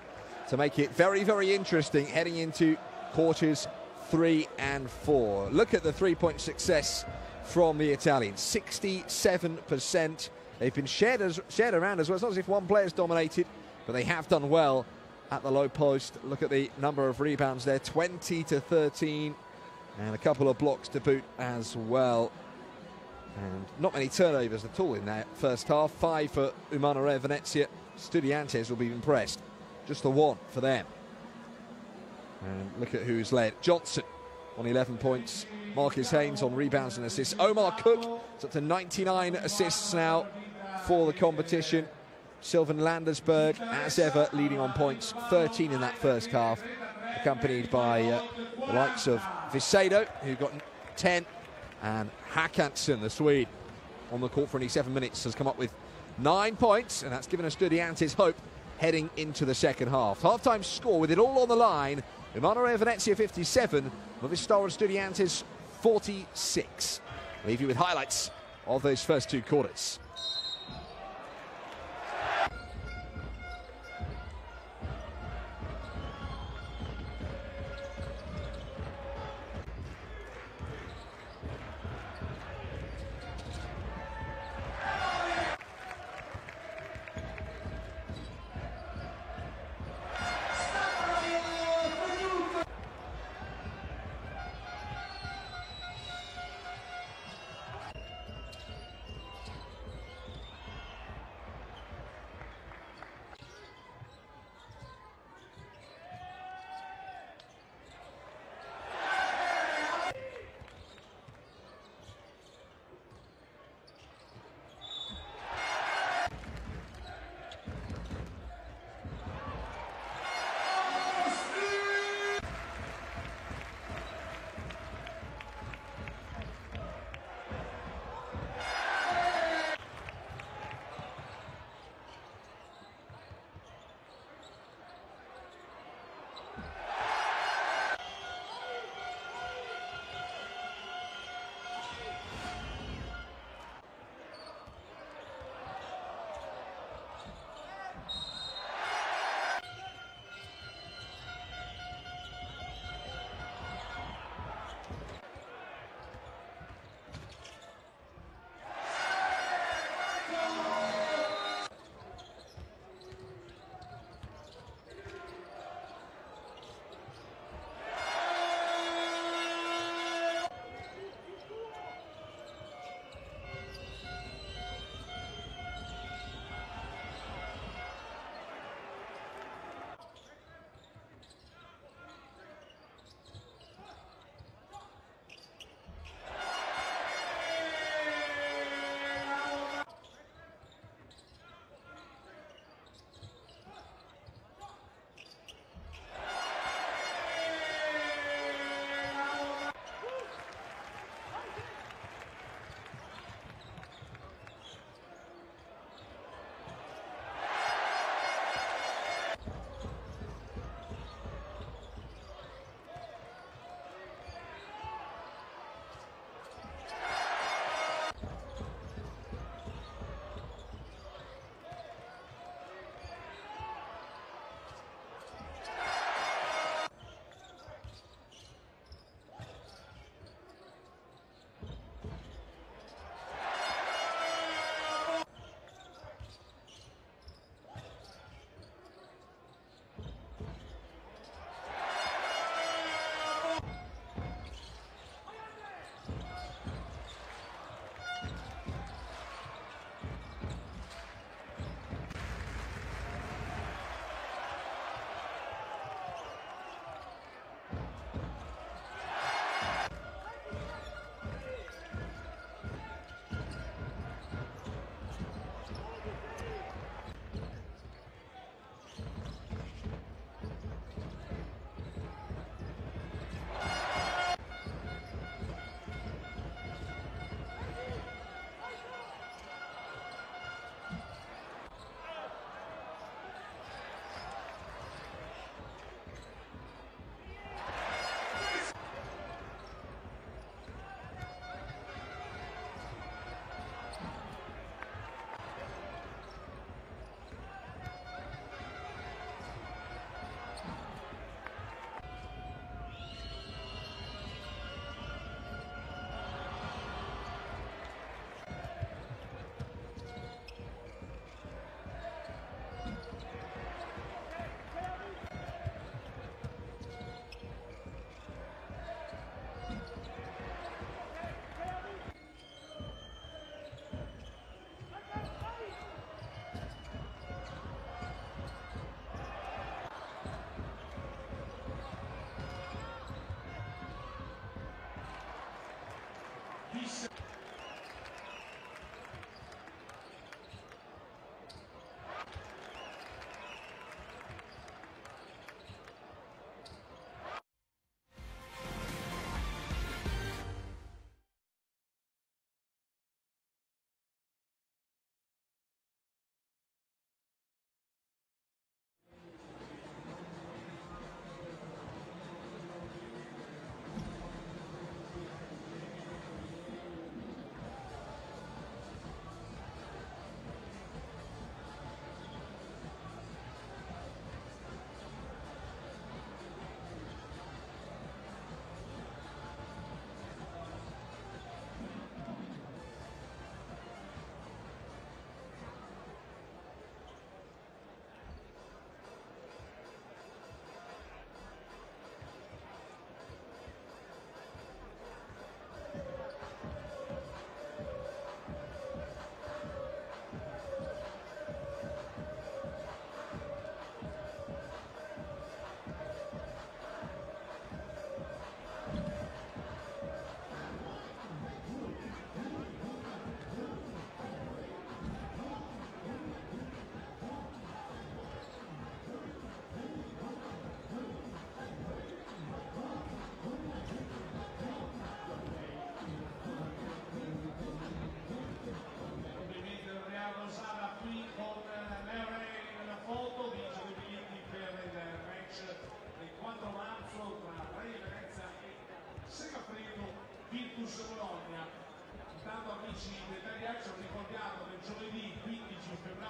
to make it very, very interesting heading into quarters 3 and 4. Look at the three-point success from the Italians, 67%. They've been shared around as well. It's not as if one player's dominated, but they have done well at the low post. Look at the number of rebounds there, 20 to 13, and a couple of blocks to boot as well. And not many turnovers at all in that first half. 5 for Umana Reyer Venezia. Estudiantes will be impressed. Just the 1 for them. And look at who's led. Johnson on 11 points. Marcus Haynes on rebounds and assists. Omar Cook is up to 99 assists now for the competition. Sylvan Landersberg, as ever, leading on points. 13 in that first half, accompanied by the likes of Vicedo, who got 10, and Håkansson, the Swede, on the court for only 7 minutes, has come up with 9 points, and that's given Estudiantes hope heading into the second half. Half-time score with it all on the line. Umana Reyer Venezia 57, Movistar Estudiantes 46. Leave you with highlights of those first 2 quarters.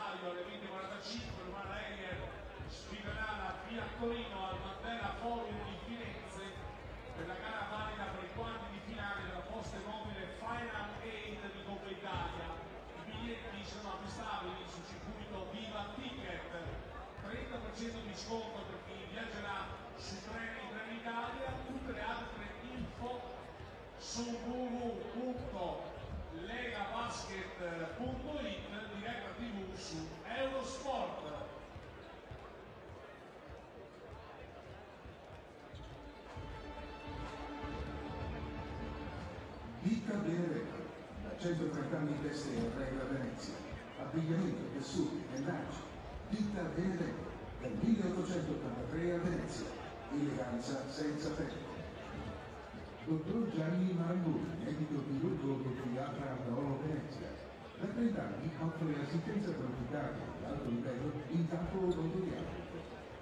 febbraio alle 20:45 l'Umana Reyer sfiderà la Fiat Torino al Mandela Forum di Firenze per la gara valida per i quarti di finale della posta mobile Final 8 di Coppa Italia. I biglietti sono acquistabili sul circuito Viva Ticket, 30% di sconto per chi viaggerà su treni Italia. Tutte le altre info su www.legabasket.it, diretta TV su Eurosport. Ditta Benevento, da 130 anni teste in Reyer Venezia, abbigliamento, tessuti, tendaggi. Ditta Benevento, dal 1883 a Venezia, eleganza senza tempo. Dottor Gianni Marangoni, medico chirurgo pediatra a Paolo Venezia. Da 30 anni offre assistenza proprietaria di alto livello in campo odontoriale.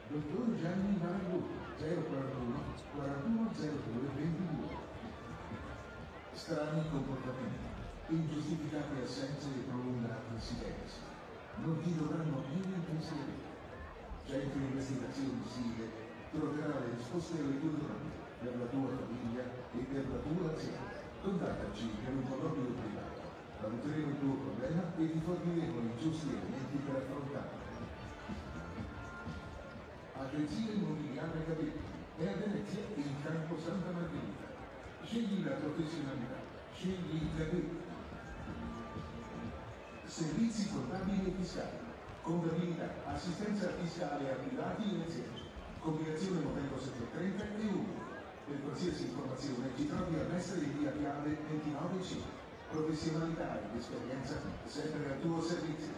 Dottor Gianni Marangoni, 041 41 02 22. Strani comportamenti, ingiustificate assenze e prolungati silenzi. Non ti dovranno più impensierire. Centro investigazioni SIGE troverà le risposte alle tue domande per la tua famiglia e per la tua azienda. Contattaci per un colloquio privato. Valuteremo il tuo problema e ti forniremo i giusti elementi per affrontarlo. Agenzia Immobiliare Capelli è a Venezia in Campo Santa Margherita. Scegli la professionalità, scegli il capello. Servizi contabili e fiscali, contabilità, assistenza fiscale a privati e aziende, combinazione modello 730 e 1. Per qualsiasi informazione ci trovi a Mestre in via Piave 29C. Professionalità ed esperienza sempre al tuo servizio.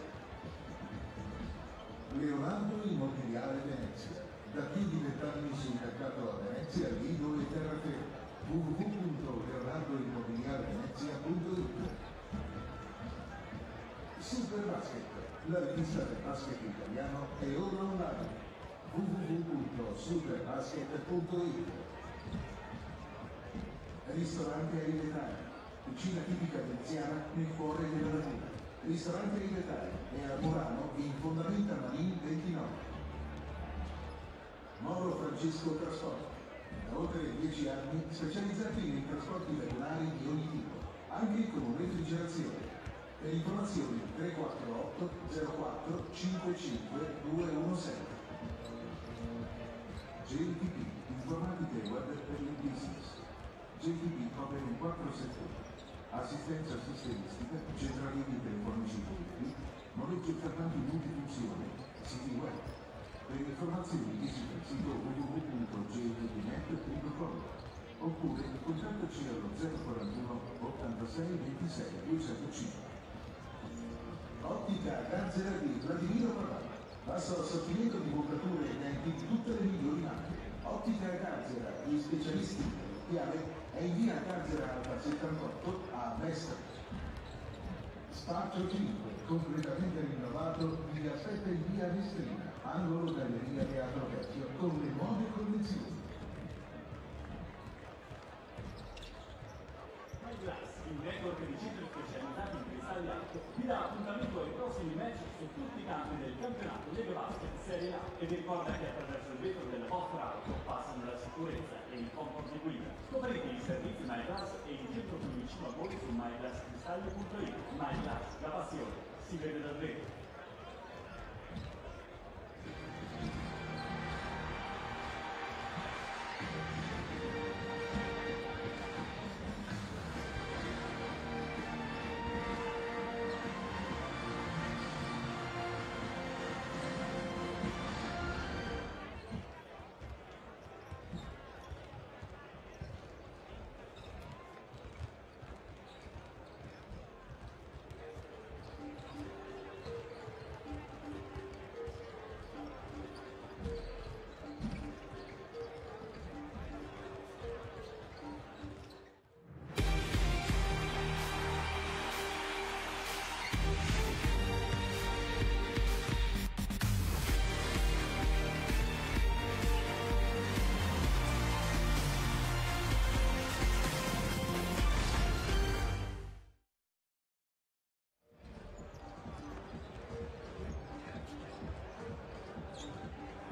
Leonardo Immobiliare Venezia, da più di 20 anni sul mercato a Venezia, Lido e Terraferma. www.leonardoimmobiliarevenezia.it. Super Basket, la rivista del basket italiano è ora online. www.superbasket.it. Ristorante ai dettagli, cucina tipica veneziana nel cuore della laguna. Ristorante ai dettagli è a Murano in Fondamenta Marin 29. Moro Francesco Trasporti, da oltre 10 anni specializzati nei trasporti lagunari di ogni tipo, anche con refrigerazione. Per informazioni 348 04 55 217. JTP, informatica e web per il business. JTP copre in 4 settori: assistenza sistemistica, centralini telefonici pubblici, noleggio fermati multifunzione, siti web. Per informazioni visita il sito www.jtpnet.com oppure contattaci allo 041 86 26 205. Ottica Garzera di Vladimiro Pavano. Basso assortimento di montature e lenti di tutte le migliori marche. Ottica Garzera, gli specialisti dell'occhiale, è in via Garzera Alta 78 a Mestre. Spazio 5, completamente rinnovato, vi aspetta in via Mestrina, angolo Galleria Teatro Vecchio, con le nuove collezioni. Il record di centri specializzati in cristalli alto vi dà appuntamento ai prossimi match su tutti i campi del campionato Lega Basket Serie A e vi ricorda che attraverso il vetro della vostra auto passano la sicurezza e il comfort di guida. Scoprite i servizi MyGlass e il centro più vicino a voi su myglasscristalli.it. MyGlass, la passione si vede davvero.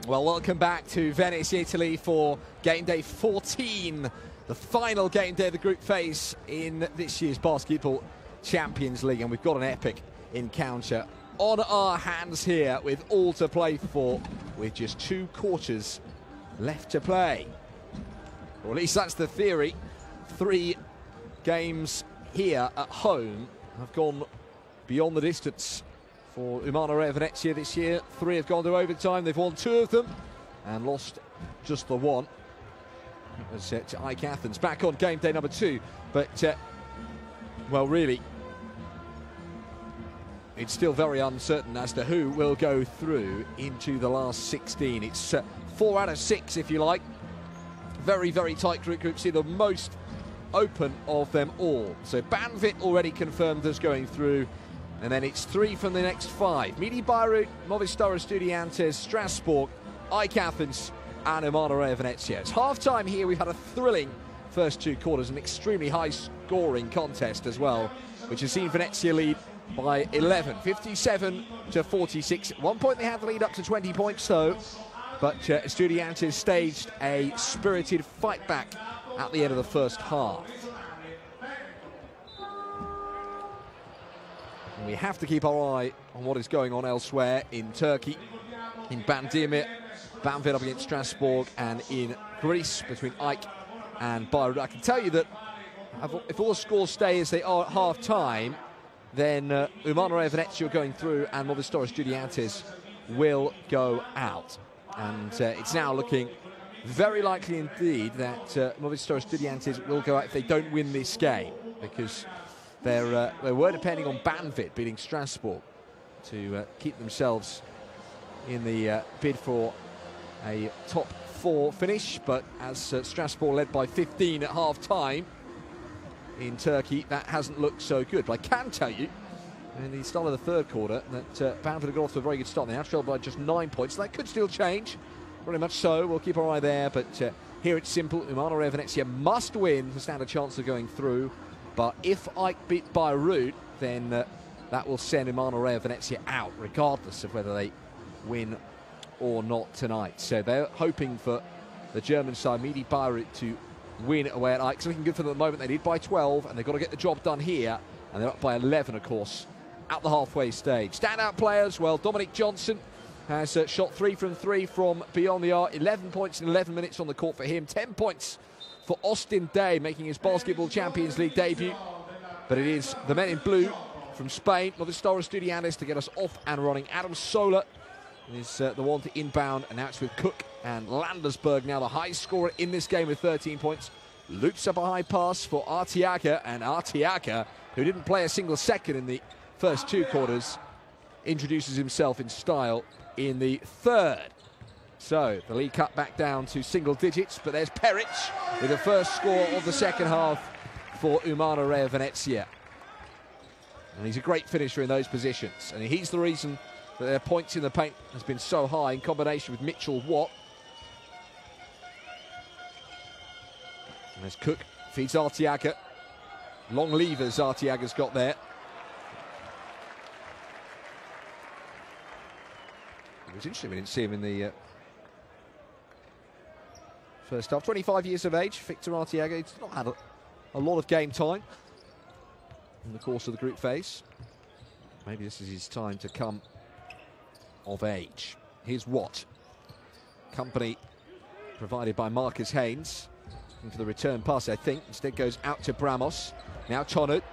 Well, welcome back to Venice, Italy for game day 14, the final game day of the group phase in this year's Basketball Champions League. And we've got an epic encounter on our hands here with all to play for, with just 2 quarters left to play. Or at least that's the theory. 3 games here at home have gone beyond the distance for Umana Reyer Venezia this year. 3 have gone to overtime. They've won 2 of them and lost just the 1. As to AEK Athens back on game day number 2. But, well, really, it's still very uncertain as to who will go through into the last 16. It's 4 out of 6, if you like. Very, very tight group C, the most open of them all. So Banvit already confirmed as going through. And then it's 3 from the next 5. Midi Beirut, Movistar Estudiantes, Strasbourg, AEK Athens and Umana Reyer Venezia. It's half-time here. We've had a thrilling first 2 quarters, an extremely high-scoring contest as well, which has seen Venezia lead by 11, 57 to 46. At one point they had the lead up to 20 points though, but Estudiantes staged a spirited fight back at the end of the first half. And we have to keep our eye on what is going on elsewhere in Turkey, in Bandemir, Banvit up against Strasbourg, and in Greece between AEK and Beirut. I can tell you that if all the scores stay as they are at half-time, then Umana Reyer Venezia going through and Movistar Estudiantes will go out. And it's now looking very likely indeed that Movistar Estudiantes will go out if they don't win this game, because they were depending on Banvit beating Strasbourg to keep themselves in the bid for a top 4 finish. But as Strasbourg led by 15 at half-time in Turkey, that hasn't looked so good. But I can tell you, in the start of the third quarter, that Banvit got off to a very good start. They now trailed by just 9 points. So that could still change, very much so. We'll keep our eye there. But here it's simple. Umana Reyer Venezia must win to stand a chance of going through. But if AEK beat Beirut, then that will send Umana Reyer Venezia out, regardless of whether they win or not tonight. So they're hoping for the German side, Midi Beirut, to win away at AEK. It's looking good for them at the moment. They lead by 12, and they've got to get the job done here. And they're up by 11, of course, at the halfway stage. Standout players, well, Dominic Johnson has shot 3 from 3 from beyond the arc. 11 points in 11 minutes on the court for him. 10 points for Austin Day, making his Basketball Champions League debut. But it is the men in blue from Spain, Movistar Estudiantes, to get us off and running. Adam Sola is the one to inbound, and now it's with Cook and Landersberg, now the high scorer in this game with 13 points. Loops up a high pass for Arteaga, and Arteaga, who didn't play a single second in the first 2 quarters, introduces himself in style in the third. So the lead cut back down to single digits, but there's Peric with the first score of the second half for Umana Reyer Venezia. And he's a great finisher in those positions, and he's the reason that their points in the paint has been so high in combination with Mitchell Watt. And as Cook feeds Arteaga, long levers Arteaga's got there. It was interesting, we didn't see him in the first half. 25 years of age, Victor Arteaga. He's not had a lot of game time in the course of the group phase. Maybe this is his time to come of age. Here's Watt. Company provided by Marcus Haynes. Looking for the return pass, I think. Instead goes out to Bramos. Now Tonut.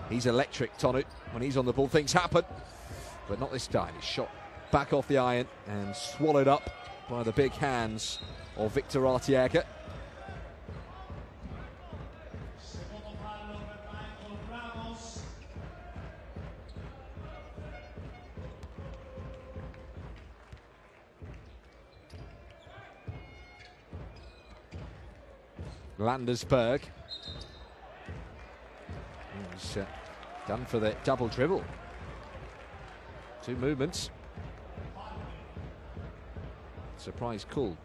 He's electric, Tonut. When he's on the ball, things happen. But not this time. He's shot back off the iron and swallowed up by the big hands of Victor Arteaga. Landersberg. He's done for the double dribble. 2 movements. Surprise call.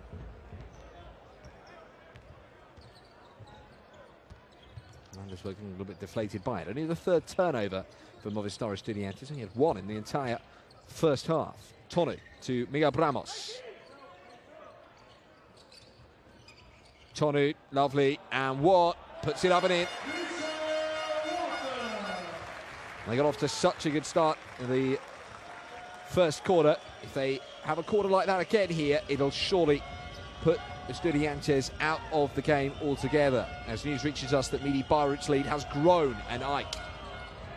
Landersberg looking a little bit deflated by it. Only the 3rd turnover for Movistar Estudiantes. He had 1 in the entire first half. Tonu to Miguel Bramos. Tonu, lovely, and Watt puts it up and in. They got off to such a good start in the first quarter. If they have a quarter like that again here, it'll surely put Estudiantes out of the game altogether. As news reaches us that Midi Beirut's lead has grown an Ike.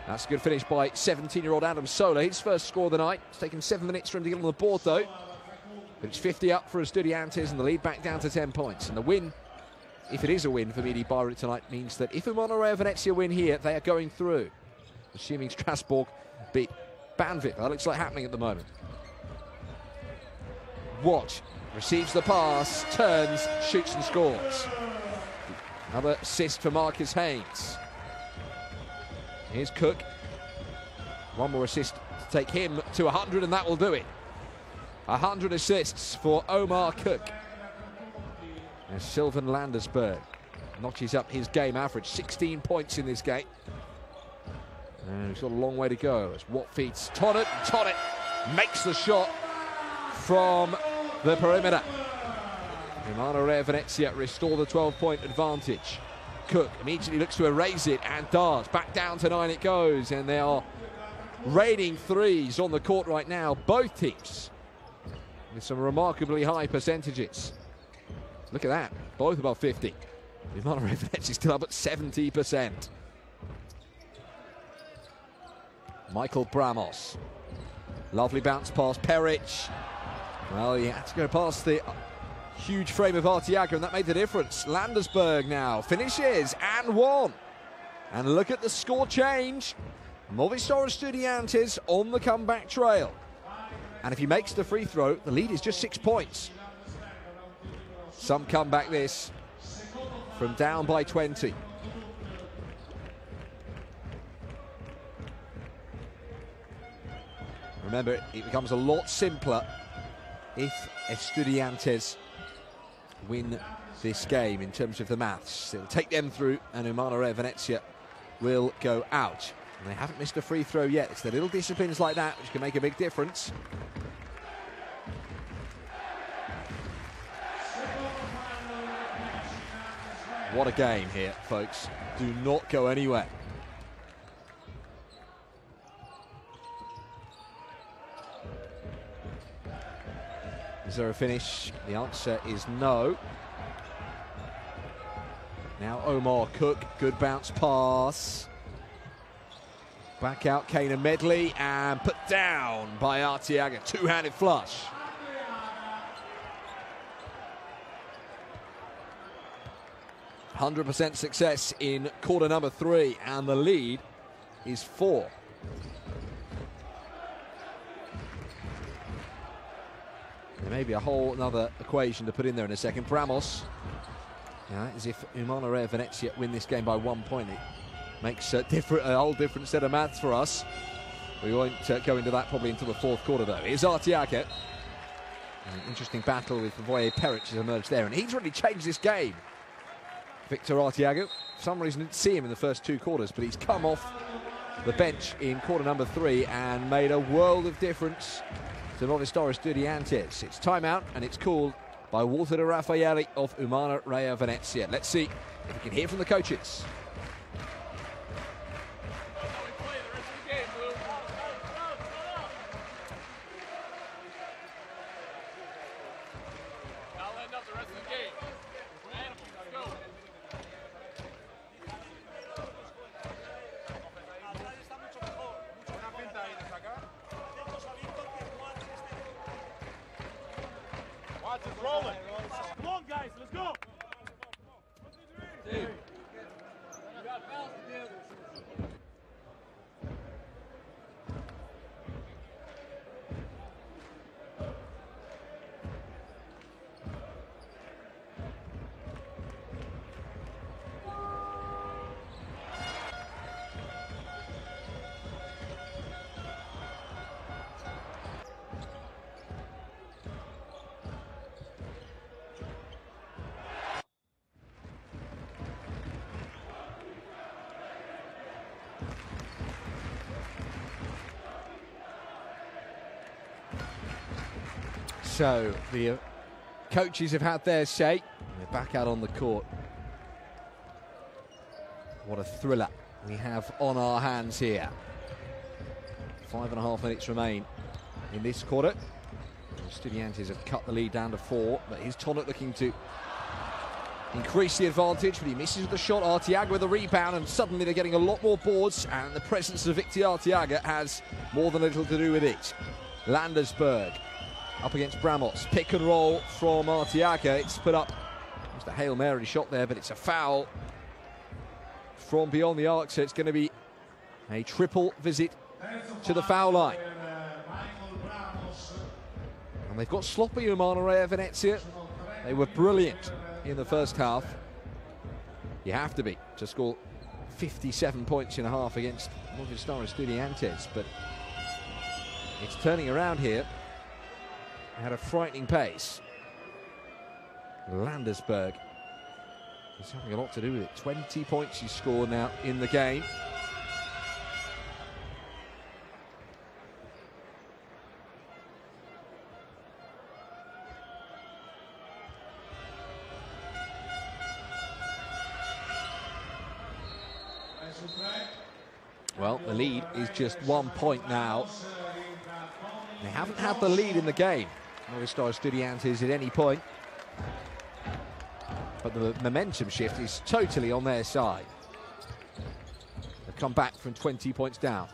That's a good finish by 17-year-old Adam Sola. His first score of the night. It's taken 7 minutes for him to get on the board, though. But it's 50 up for Estudiantes, and the lead back down to 10 points. And the win, if it is a win for Midi Beirut tonight, means that if Umana Reyer Venezia win here, they are going through. Assuming Strasbourg beat Banvit. That looks like happening at the moment. Watt receives the pass, turns, shoots and scores. Another assist for Marcus Haynes. Here's Cook. One more assist to take him to 100, and that will do it. 100 assists for Omar Cook. And Sylvan Landersberg notches up his game average. 16 points in this game. And he's got a long way to go as Watt feeds Tonnet. Tonnet makes the shot from the perimeter. Umana Reyer Venezia restore the 12-point advantage. Cook immediately looks to erase it and does. Back down to 9 it goes, and they are raining threes on the court right now, both teams, with some remarkably high percentages. Look at that, both above 50. Umana Reyer Venezia still up at 70%. Michael Bramos. Lovely bounce pass, Peric. Well, he had to go past the huge frame of Artiaga, and that made the difference. Landersberg now finishes and won. And look at the score change. Movistar Estudiantes on the comeback trail. And if he makes the free throw, the lead is just 6 points. Some comeback this from down by 20. Remember, it becomes a lot simpler if Estudiantes win this game in terms of the maths. It'll take them through, and Umana Reyer Venezia will go out. And they haven't missed a free throw yet. It's the little disciplines like that which can make a big difference. What a game here, folks. Do not go anywhere. Is there a finish? The answer is no. Now Omar Cook, good bounce pass. Back out Kana Medley and put down by Artiaga. Two-handed flush. %100% success in quarter number 3, and the lead is 4. There may be a whole other equation to put in there in a second. Bramos, as if Umana Reyer Venezia win this game by 1 point, it makes a whole different set of maths for us. We won't go into that probably until the fourth quarter, though. Here's Artiaga. An interesting battle with Voye Peric has emerged there, and he's really changed this game. Victor Artiaga, for some reason didn't see him in the first 2 quarters, but he's come off the bench in quarter number 3 and made a world of difference to Movistar Estudiantes. It's timeout, and it's called by Walter de Raffaele of Umana Reyer Venezia. Let's see if we can hear from the coaches. Come on, guys, let's go. So the coaches have had their say. We're back out on the court. What a thriller we have on our hands here. 5.5 minutes remain in this quarter. Estudiantes have cut the lead down to 4, but here's Tonic looking to increase the advantage, but he misses the shot. Arteaga with a rebound, and suddenly they're getting a lot more boards, and the presence of Victor Arteaga has more than a little to do with it. Landersberg up against Bramos. Pick and roll from Arteaga. It's put up. Just a Hail Mary shot there, but it's a foul from beyond the arc, so it's going to be a triple visit to the foul line. And they've got sloppy Umana Reyer Venezia. They were brilliant in the first half. You have to be to score 57 points in a half against Movistar Estudiantes, but it's turning around here at a frightening pace. Landersberg is having a lot to do with it. 20 points he's scored now in the game. Well, the lead is just 1 point now. They haven't had the lead in the game, Movistar Estudiantes, at any point. But the momentum shift is totally on their side. They've come back from 20 points down.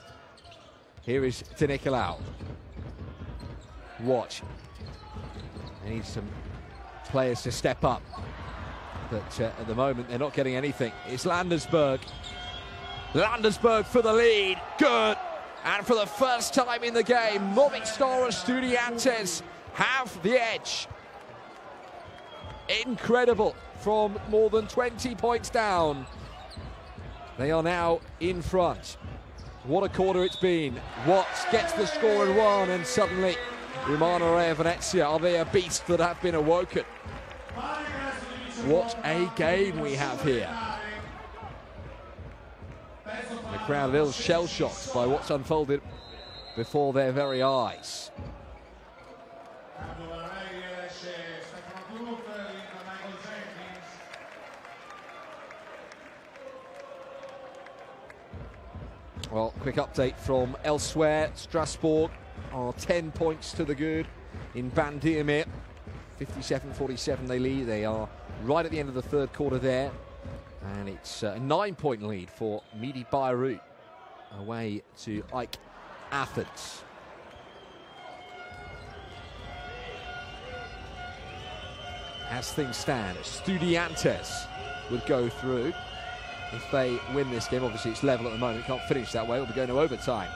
Here is Nicolau. Watch. They need some players to step up. But at the moment, they're not getting anything. It's Landersberg. Landersberg for the lead. Good. And for the first time in the game, Movistar Estudiantes have the edge. Incredible. From more than 20 points down, they are now in front. What a quarter it's been. Watts gets the score in one, and suddenly Umana Reyer Venezia, are they a beast that have been awoken? What a game we have here. The crowd a little shell-shocked by what's unfolded before their very eyes. Well, quick update from elsewhere. Strasbourg are 10 points to the good in Bandiermir. 57-47 they lead. They are right at the end of the third quarter there. And it's a 9-point lead for Midi Beirut away to Ike Athens. As things stand, Estudiantes would go through. If they win this game, obviously it's level at the moment, can't finish that way, it'll be going to overtime.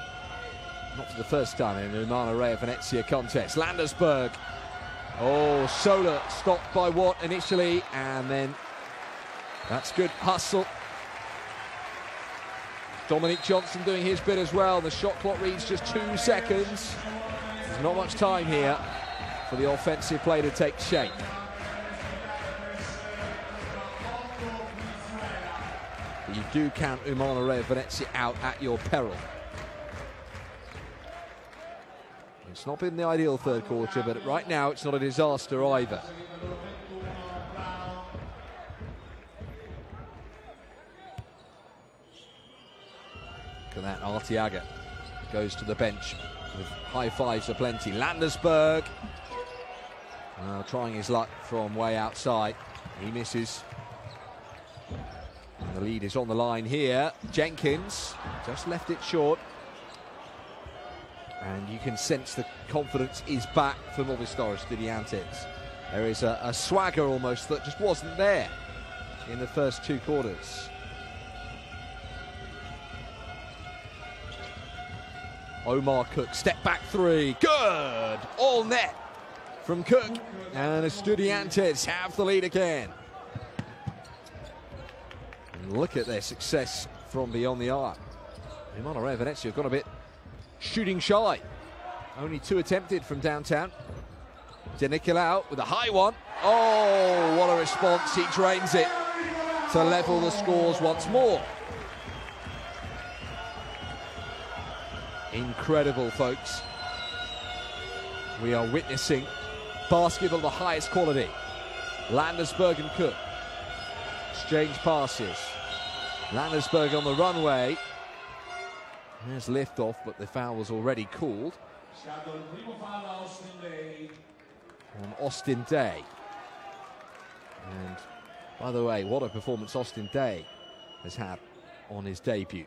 Not for the first time in the Umana Reyer Venezia contest. Landersberg. Oh, Sola stopped by Watt initially, and then that's good hustle. Dominic Johnson doing his bit as well. The shot clock reads just 2 seconds. There's not much time here for the offensive play to take shape. But you do count Umana Reyer Venezia out at your peril. It's not been the ideal third quarter, but right now it's not a disaster either. Look at that, Arteaga goes to the bench with high fives aplenty. Landersberg trying his luck from way outside. He misses. And the lead is on the line here. Jenkins just left it short. And you can sense the confidence is back for Movistar Estudiantes. There is a swagger almost that just wasn't there in the first 2 quarters. Omar Cook, step back 3, good! All net from Cook, and Estudiantes have the lead again. And look at their success from beyond the arc. Umana Reyer Venezia have got a bit shooting shy. Only 2 attempted from downtown. Nicolau with a high one. Oh, what a response. He drains it to level the scores once more. Incredible, folks. We are witnessing basketball of the highest quality. Landersberg and Cook. Exchange passes. Landersberg on the runway. There's liftoff, but the foul was already called on Austin Day. And by the way, what a performance Austin Day has had on his debut.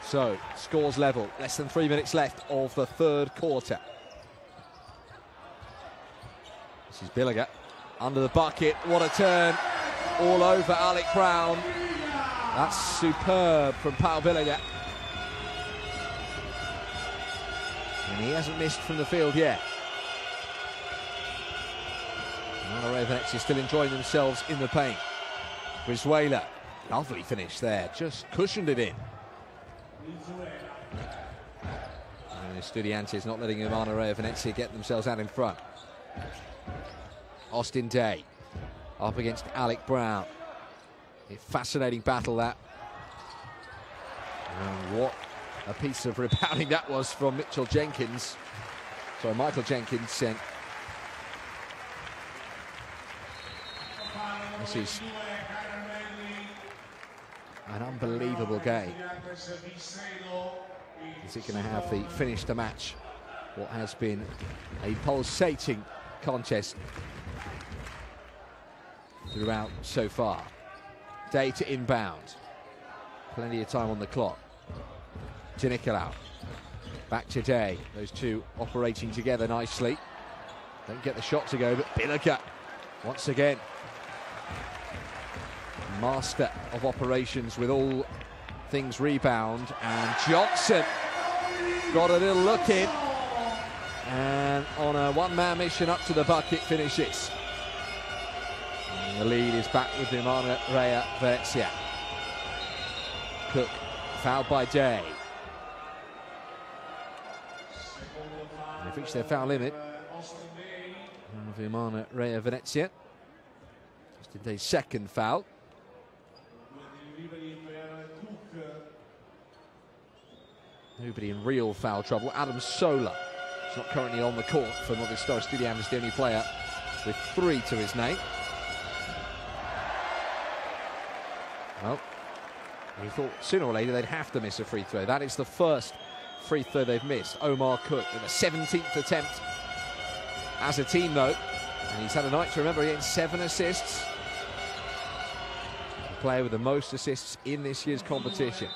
So, scores level, less than 3 minutes left of the third quarter. This is Billiger, under the bucket, what a turn, all over Alec Brown. That's superb from Paul Billiger. And he hasn't missed from the field yet. Umana Reyer Venezia still enjoying themselves in the paint. Brizuela, lovely finish there, just cushioned it in. And Estudiantes not letting Umana Reyer Venezia get themselves out in front. Austin Day up against Alec Brown. A fascinating battle that. And what a piece of rebounding that was from Michael Jenkins. This is an unbelievable game. Is it going to have the finish to match what has been a pulsating contest throughout so far? Day to inbound. Plenty of time on the clock. To Nicolau. Back to Day. Those two operating together nicely. Don't get the shot to go, but Billiger once again. Master of operations with all things rebound. And Johnson got a little look in. And on a one-man mission up to the bucket finishes. And the lead is back with Umana Reyer Venezia. Cook fouled by Day. And they've reached their foul limit. Of Umana Reyer Venezia. Just in Day's second foul. Nobody in real foul trouble. Adam Sola is not currently on the court for Movistar Estudiantes, the only player with 3 to his name. Well, we thought sooner or later they'd have to miss a free throw. That is the first free throw they've missed. Omar Cook with a 17th attempt as a team, though. And he's had a night to remember against 7 assists. The player with the most assists in this year's competition.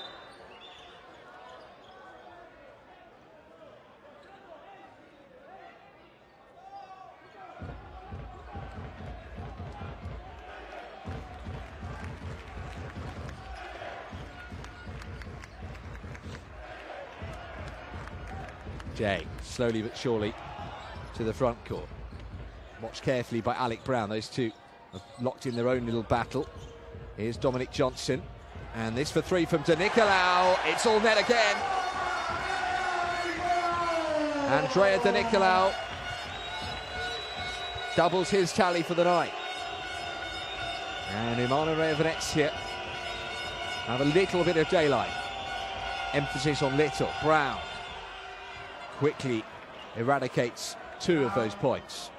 Jay, slowly but surely to the front court. Watched carefully by Alec Brown. Those two have locked in their own little battle. Here's Dominic Johnson. And this for 3 from De Nicolau. It's all net again. Andrea De Nicolau doubles his tally for the night. And Umana Reyer Venezia have a little bit of daylight. Emphasis on little. Brown quickly eradicates 2 of those points.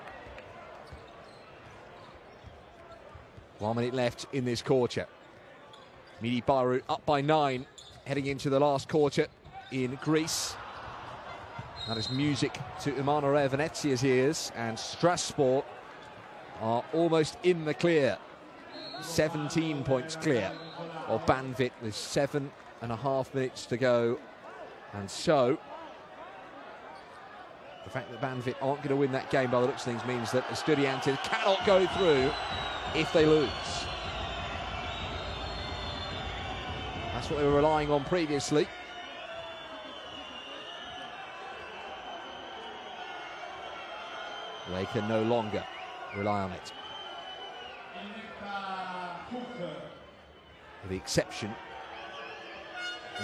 1 minute left in this quarter. Midi Baru up by 9, heading into the last quarter in Greece. That is music to Umana Reyer Venezia's ears, and Strasbourg are almost in the clear. 17 points clear of Banvit with 7.5 minutes to go. And so the fact that Banvit aren't going to win that game by the looks of things means that Estudiantes cannot go through if they lose. That's what they were relying on previously. They can no longer rely on it. With the exception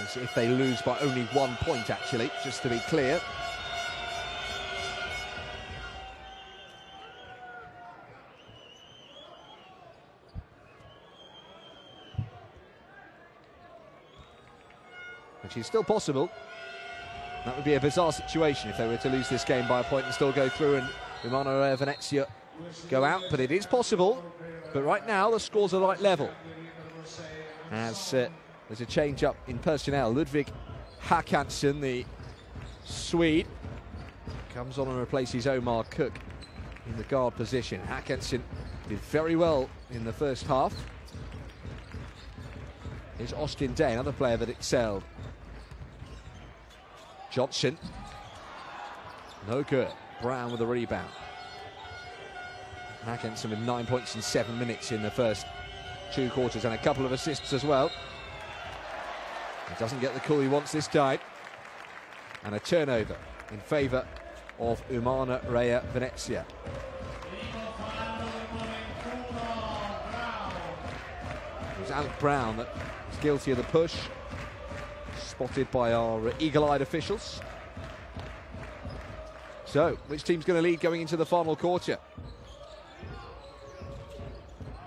is if they lose by only 1 point, actually, just to be clear. which is still possible. That would be a bizarre situation if they were to lose this game by a point and still go through and Umana Reyer Venezia go out, but it is possible. But right now the scores are right level. As there's a change up in personnel. Ludvig Håkansson, the Swede, comes on and replaces Omar Cook in the guard position. Håkansson did very well in the first half. Here's Austin Day, another player that excelled. Johnson, no good. Brown with a rebound. Håkansson with 9 points in 7 minutes in the first 2 quarters and a couple of assists as well. He doesn't get the call he wants this time. And a turnover in favour of Umana Reyer Venezia. It was Alec Brown that was guilty of the push, spotted by our eagle-eyed officials. So, which team's going to lead going into the final quarter?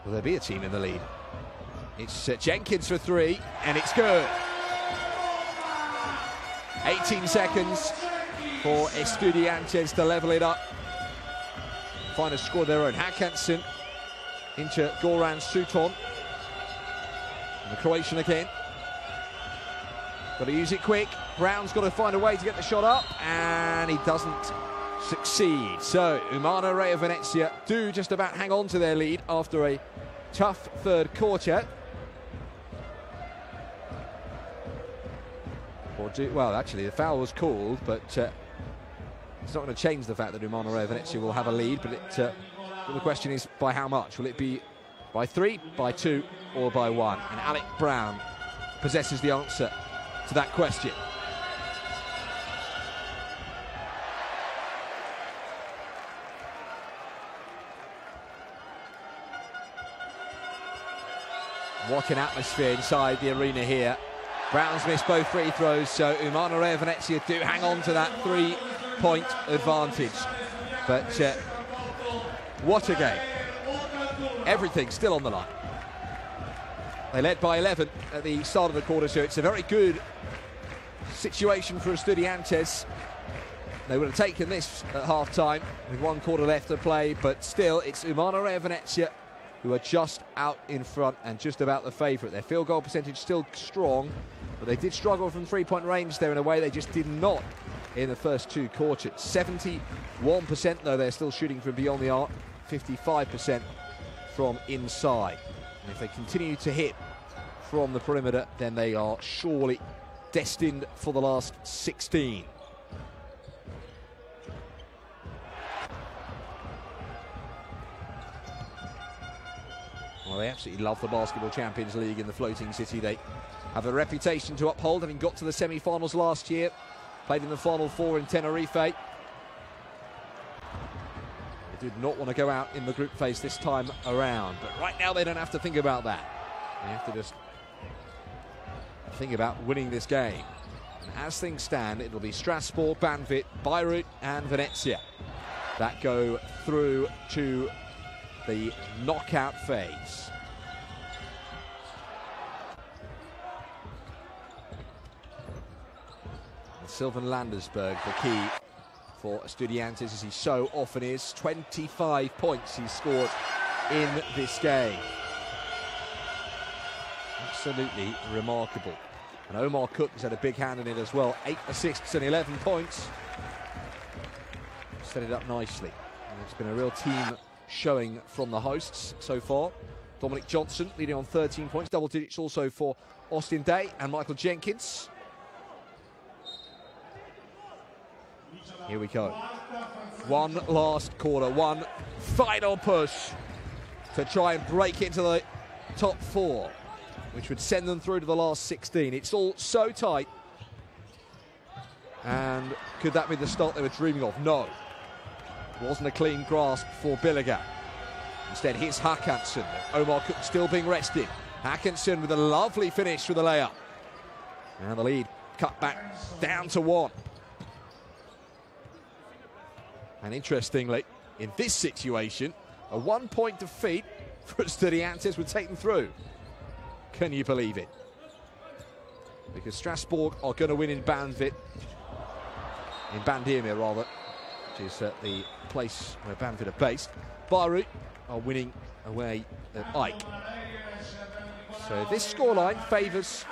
Will there be a team in the lead? It's Jenkins for 3, and it's good. 18 seconds for Estudiantes to level it up. Find a score of their own. Håkansson into Goran Suton. And the Croatian again. Got to use it quick. Brown's got to find a way to get the shot up, and he doesn't succeed. So Umana Reyer Venezia do just about hang on to their lead after a tough third quarter. Well, actually, the foul was called, but it's not going to change the fact that Umana Reyer Venezia will have a lead. But the question is, by how much? Will it be by 3, by 2, or by 1? And Alec Brown possesses the answer to that question. What an atmosphere inside the arena here. Brown's missed both free throws, so Umana Reyer Venezia do hang on to that 3-point advantage. But what a game. Everything's still on the line. They led by 11 at the start of the quarter, so it's a very good situation for Estudiantes. They would have taken this at half-time with 1 quarter left to play, but still, it's Umana Reyer Venezia who are just out in front and just about the favourite. Their field goal percentage still strong, but they did struggle from 3-point range there in a way they just did not in the first 2 quarters. 71% though they're still shooting from beyond the arc, 55% from inside. And if they continue to hit from the perimeter, then they are surely destined for the last 16. Well, they absolutely love the Basketball Champions League in the floating city. They have a reputation to uphold, having got to the semi-finals last year, played in the Final Four in Tenerife. They did not want to go out in the group phase this time around, but right now they don't have to think about that. They have to just think about winning this game. And as things stand, it'll be Strasbourg, Banvit, Beirut and Venezia that go through to the knockout phase. And Sylvan Landersberg, the key for Estudiantes, as he so often is. 25 points he's scored in this game. Absolutely remarkable. And Omar Cook has had a big hand in it as well. 8 assists and 11 points. Set it up nicely. And it's been a real team showing from the hosts so far. Dominic Johnson leading on 13 points, double digits also for Austin Day and Michael Jenkins. Here we go. One last quarter, one final push to try and break into the top 4, which would send them through to the last 16. It's all so tight. And could that be the start they were dreaming of? No. Wasn't a clean grasp for Billiger. Instead, here's Håkansson. Omar Cook still being rested. Håkansson with a lovely finish with a layup. And the lead cut back down to 1. And interestingly, in this situation, a 1-point defeat for Estudiantes would take them through. Can you believe it? because Strasbourg are going to win in Bandiemer rather, which is the place where Banvit are based. Bayreuth are winning away at Ike. So this scoreline favours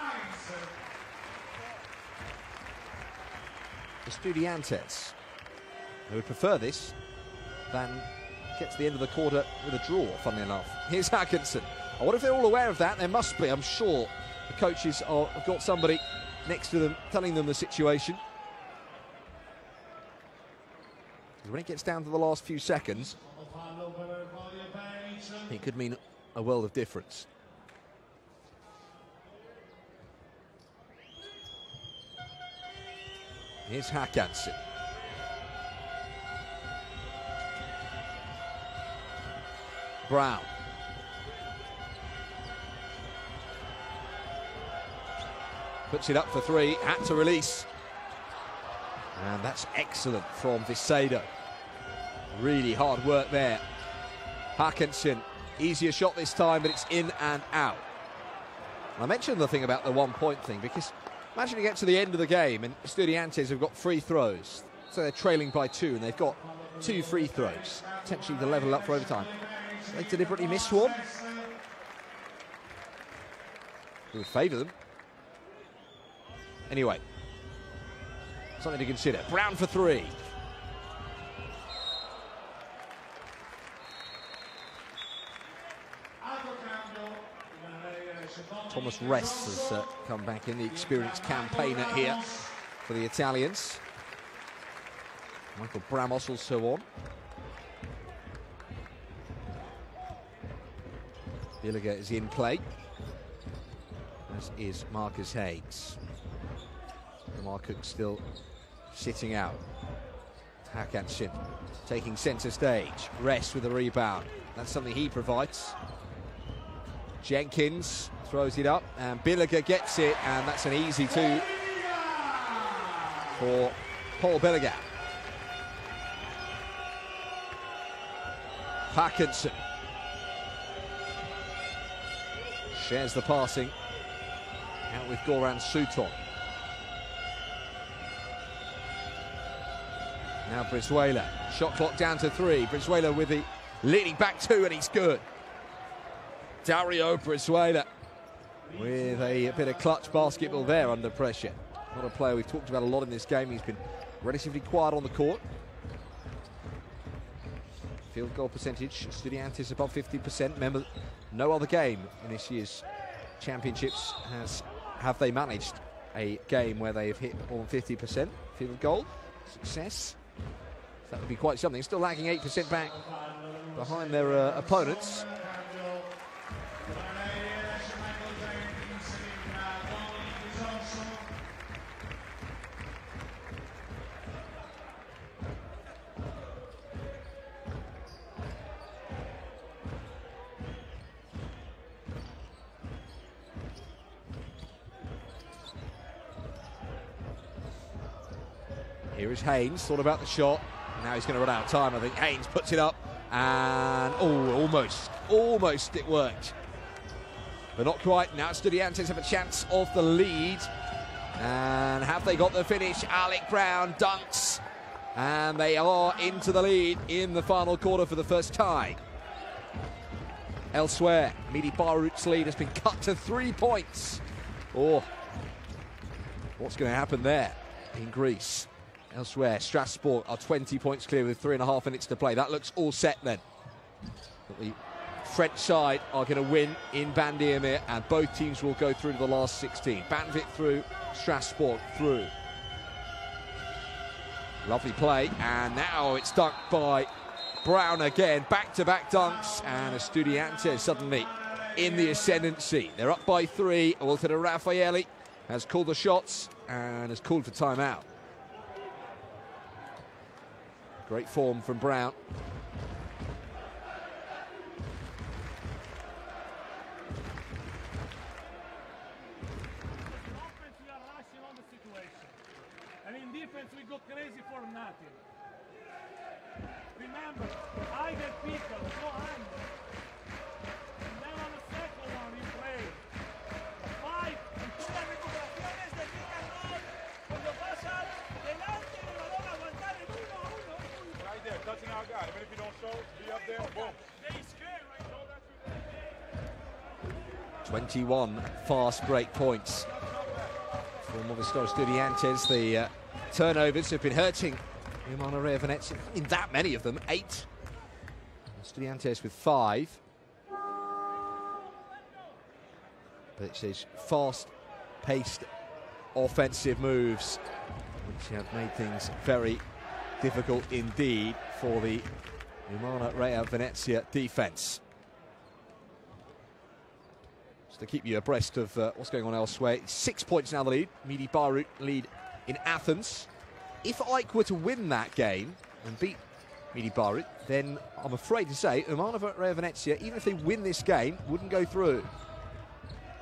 Estudiantes. They would prefer this than get to the end of the quarter with a draw, funnily enough. Here's Hackinson. I wonder if they're all aware of that. There must be, I'm sure. The coaches have got somebody next to them telling them the situation. When it gets down to the last few seconds, it could mean a world of difference. Here's Hackinson. Brown. Puts it up for three, had to release. And that's excellent from Vicedo. Really hard work there. Hackinson, easier shot this time, but it's in and out. I mentioned the thing about the 1 point thing because imagine you get to the end of the game and Estudiantes have got free throws. So they're trailing by 2 and they've got 2 free throws, potentially to level up for overtime. They deliberately miss one. It would favour them. Anyway, something to consider. Brown for 3. Thomas Ress has come back in, the experienced campaigner here for the Italians. Michael Bramos also on. Billiger is in play, as is Marcus Hayes. Lamar Cook still sitting out. Hackinson taking centre stage. Rest with a rebound. That's something he provides. Jenkins throws it up and Billiger gets it, and that's an easy 2 for Paul Billiger. Hackinson shares the passing out with Goran Suton. Now Brizuela, shot clock down to 3. Brizuela with the leading back 2, and he's good. Dario Brizuela with a bit of clutch basketball there under pressure. Not a player we've talked about a lot in this game. He's been relatively quiet on the court. Field goal percentage, Estudiantes above 50%. Remember, no other game in this year's championships have they managed a game where they've hit more than 50% field goal success. That would be quite something. Still lagging 8% back behind their opponents. Here is Haynes, thought about the shot. Now he's going to run out of time. I think Haynes puts it up, and almost it worked. But not quite. Now Estudiantes have a chance of the lead. And have they got the finish? Alec Brown dunks. And they are into the lead in the final quarter for the first time. Elsewhere, Midi Bayreuth's lead has been cut to 3 points. Oh, what's going to happen there in Greece? Elsewhere, Strasbourg are 20 points clear with 3.5 minutes to play. That looks all set then. But the French side are going to win in Bandiemer, and both teams will go through to the last 16. Banvit through, Strasbourg through. Lovely play, and now it's dunked by Brown again. Back-to-back dunks, and Estudiantes suddenly in the ascendancy. They're up by 3. Walter Raffaelli has called the shots and has called for timeout. Great form from Brown. Offense, we are rushing on the situation. And in defense, we go crazy for nothing. Remember, I get people, go under. And then on the second one, we play. 5. Las recuperaciones de control, be up there, boom. 21 fast break points for Movistar Estudiantes. The turnovers have been hurting Umana Reyer Venezia. In that many of them, 8. Estudiantes with 5. But it's these fast-paced offensive moves which have made things very difficult indeed for the Umana Reyer Venezia defence. Just to keep you abreast of what's going on elsewhere, 6 points now the lead. Midi Beirut lead in Athens. If Ike were to win that game and beat Midi Beirut, then I'm afraid to say Umana Reyer Venezia, even if they win this game, wouldn't go through.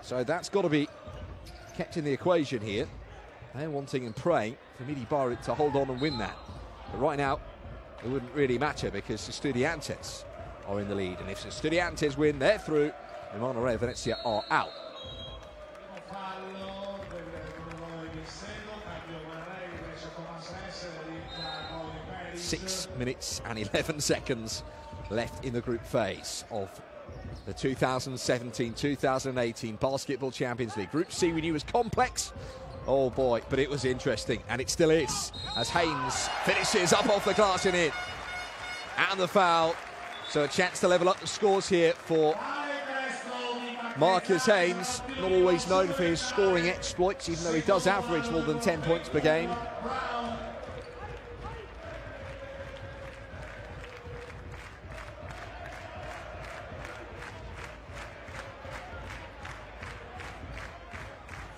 So that's got to be kept in the equation here. They're wanting and praying for Midi Beirut to hold on and win that. But right now, it wouldn't really matter because Estudiantes are in the lead. And if Estudiantes win, they're through. Umana Reyer Venezia are out. 6 minutes and 11 seconds left in the group phase of the 2017-2018 Basketball Champions League. Group C we knew was complex. Oh boy, but it was interesting, and it still is, as Haynes finishes up off the glass and in. And the foul. So a chance to level up the scores here for Marcus Haynes, not always known for his scoring exploits, even though he does average more than 10 points per game.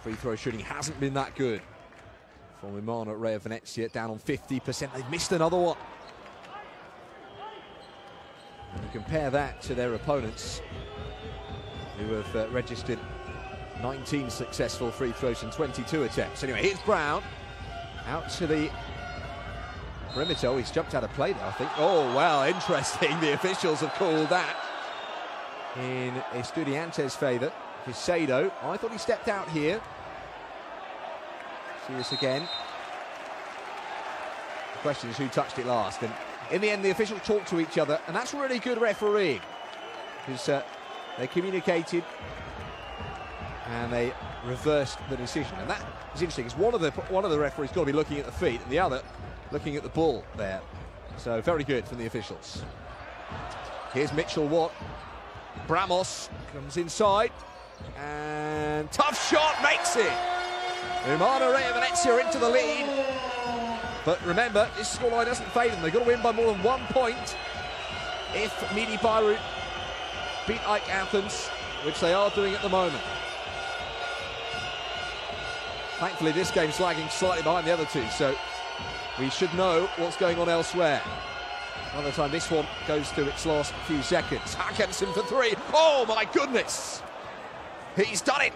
Free throw shooting hasn't been that good from Umana Reyer Venezia, down on 50%. They've missed another one. And you compare that to their opponents, who have registered 19 successful free throws and 22 attempts. Anyway, here's Brown out to the perimeter. Oh, he's jumped out of play there, I think. Oh, well, interesting. The officials have called that in Estudiantes' favour. Vicedo, I thought he stepped out here. See this again. The question is who touched it last. And in the end, the officials talked to each other, and that's really good refereeing, because they communicated and they reversed the decision. And that is interesting, because one of the referees got to be looking at the feet and the other looking at the ball there. So very good from the officials. Here's Mitchell Watt. Bramos comes inside and tough shot, makes it. Umana Reyer Venezia into the lead. But remember, this scoreline doesn't fade them. They've got to win by more than 1 point if Midi Beirut beat Ike Athens, which they are doing at the moment. Thankfully, this game's lagging slightly behind the other two, so we should know what's going on elsewhere. By the time this one goes to its last few seconds. Haakensen for 3. Oh, my goodness. He's done it.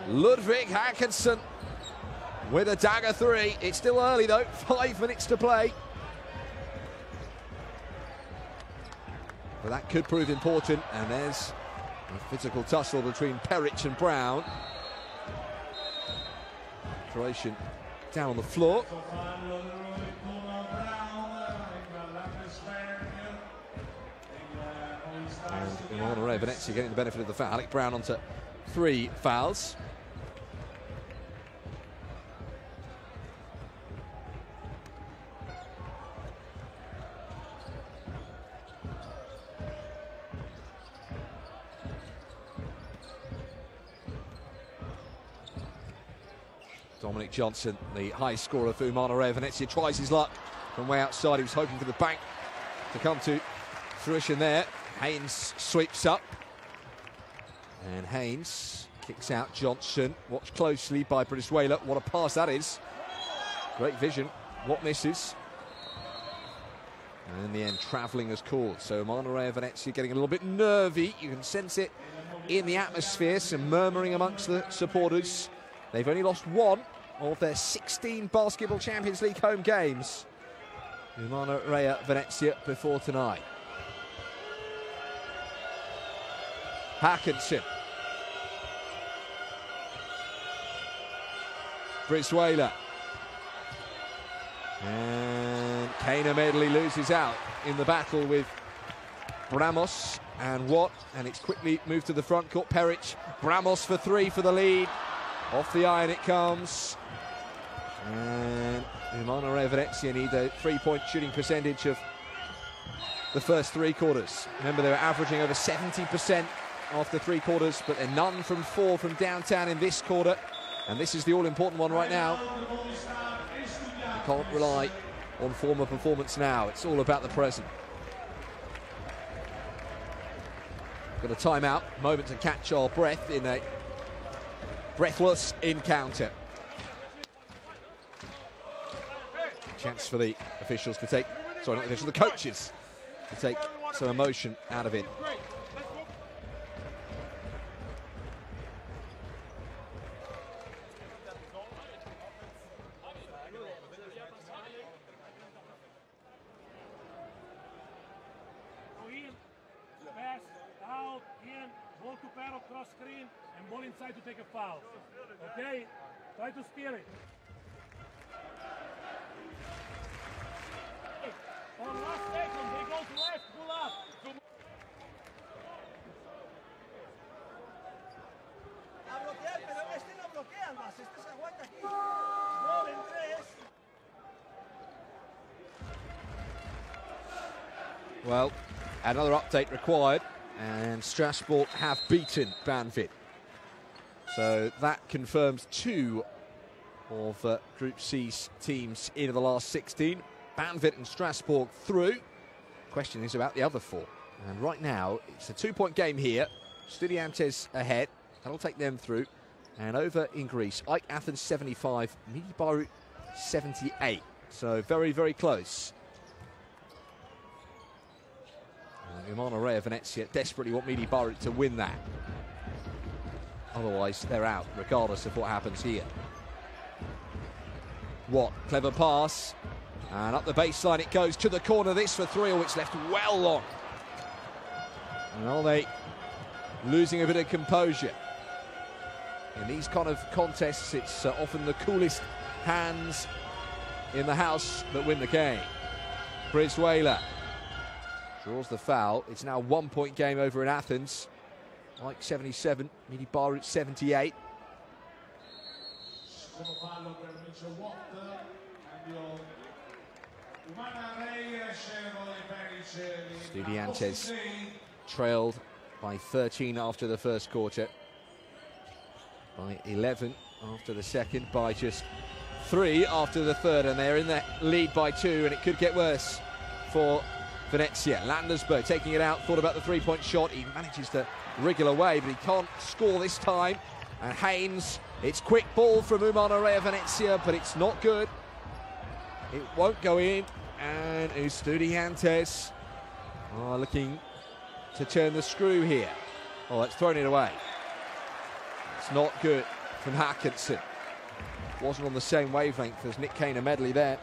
Ludwig Haakensen with a dagger 3. It's still early, though. 5 minutes to play. But that could prove important. And there's a physical tussle between Peric and Brown. Croatian down on the floor. And Umana Reyer Venezia getting the benefit of the foul. Alec Brown onto 3 fouls. Dominic Johnson, the high scorer for Umana Reyer Venezia, tries his luck from way outside. He was hoping for the bank to come to fruition there. Haynes sweeps up. And Haynes kicks out Johnson. Watched closely by Brizuela. What a pass that is. Great vision. What misses? And in the end, travelling as called. So Umana Reyer Venezia getting a little bit nervy. You can sense it in the atmosphere. Some murmuring amongst the supporters. They've only lost 1 of their 16 Basketball Champions League home games. Umana Reyer Venezia before tonight. Haakensen. Brizuela. And Kana Medley loses out in the battle with Bramos and Watt, and it's quickly moved to the front court. Peric, Bramos for three for the lead. Off the iron it comes. And Umana Reyer Venezia need a three-point shooting percentage of the first three quarters. Remember, they were averaging over 70% after three quarters, but they're none from four from downtown in this quarter. And this is the all-important one right now. You can't rely on former performance now. It's all about the present. Got a timeout, moment to catch our breath in a breathless encounter. Chance for the officials to take, sorry, not the officials, the coaches to take some emotion out of it. Pass, out, in, ball to Pero, cross screen, and ball inside to take a foul. Okay? Try to steal it. On last second, they go to left, pull up. A bloquear, pero este no bloquea más, este se aguanta aquí. No, en tres. Well, another update required, and Strasbourg have beaten Banvit. So that confirms two of Group C's teams into the last 16. Banvit and Strasbourg through. Question is about the other four. And right now, it's a two-point game here. Estudiantes ahead. That'll take them through. And over in Greece, Ike Athens 75, Midi Beirut 78. So very, very close. Umana Reyer Venezia desperately want Midi Beirut to win that. Otherwise, they're out, regardless of what happens here. Watt, clever pass. And up the baseline it goes to the corner. This for three, it's left well long. And are they losing a bit of composure? In these kind of contests, it's often the coolest hands in the house that win the game. Brizuela draws the foul. It's now a one-point game over in Athens. Like 77, Midi Beirut 78. Estudiantes trailed by 13 after the first quarter, by 11 after the second, by just 3 after the third, and they're in the lead by 2, and it could get worse for Venezia. Landersberg taking it out, thought about the three-point shot. He manages to wriggle away, but he can't score this time. And Haynes, it's quick ball from Umana Reyer Venezia, but it's not good. It won't go in, and Estudiantes are looking to turn the screw here. Oh, it's thrown it away. It's not good from Hackinson. Wasn't on the same wavelength as Nick Kana Medley there.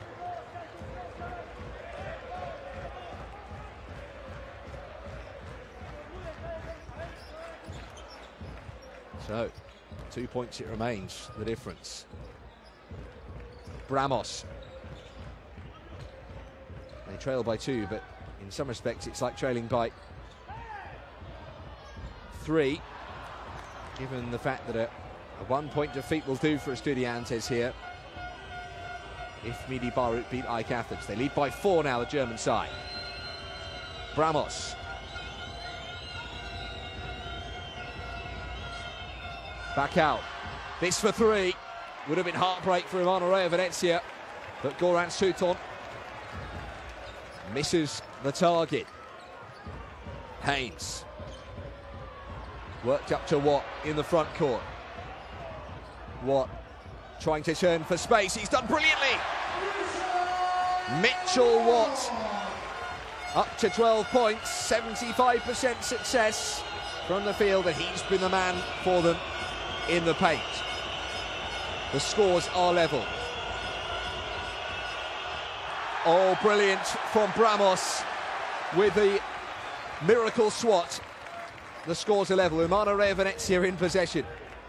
So, 2 points it remains, the difference. Bramos. They trail by 2, but in some respects it's like trailing by 3, given the fact that a 1-point defeat will do for Estudiantes here if Midi Beirut beat Ike Athens. They lead by 4 now, the German side. Bramos. Back out. This for 3. Would have been heartbreak for Umana Reyer Venezia, but Goran Suton misses the target. Haynes worked up to Watt in the front court. Watt trying to turn for space. He's done brilliantly. Mitchell Watt up to 12 points, 75% success from the field, and he's been the man for them in the paint. The scores are level. Oh, brilliant from Bramos with the miracle swat. The scores are level. Umana Reyer Venezia in possession.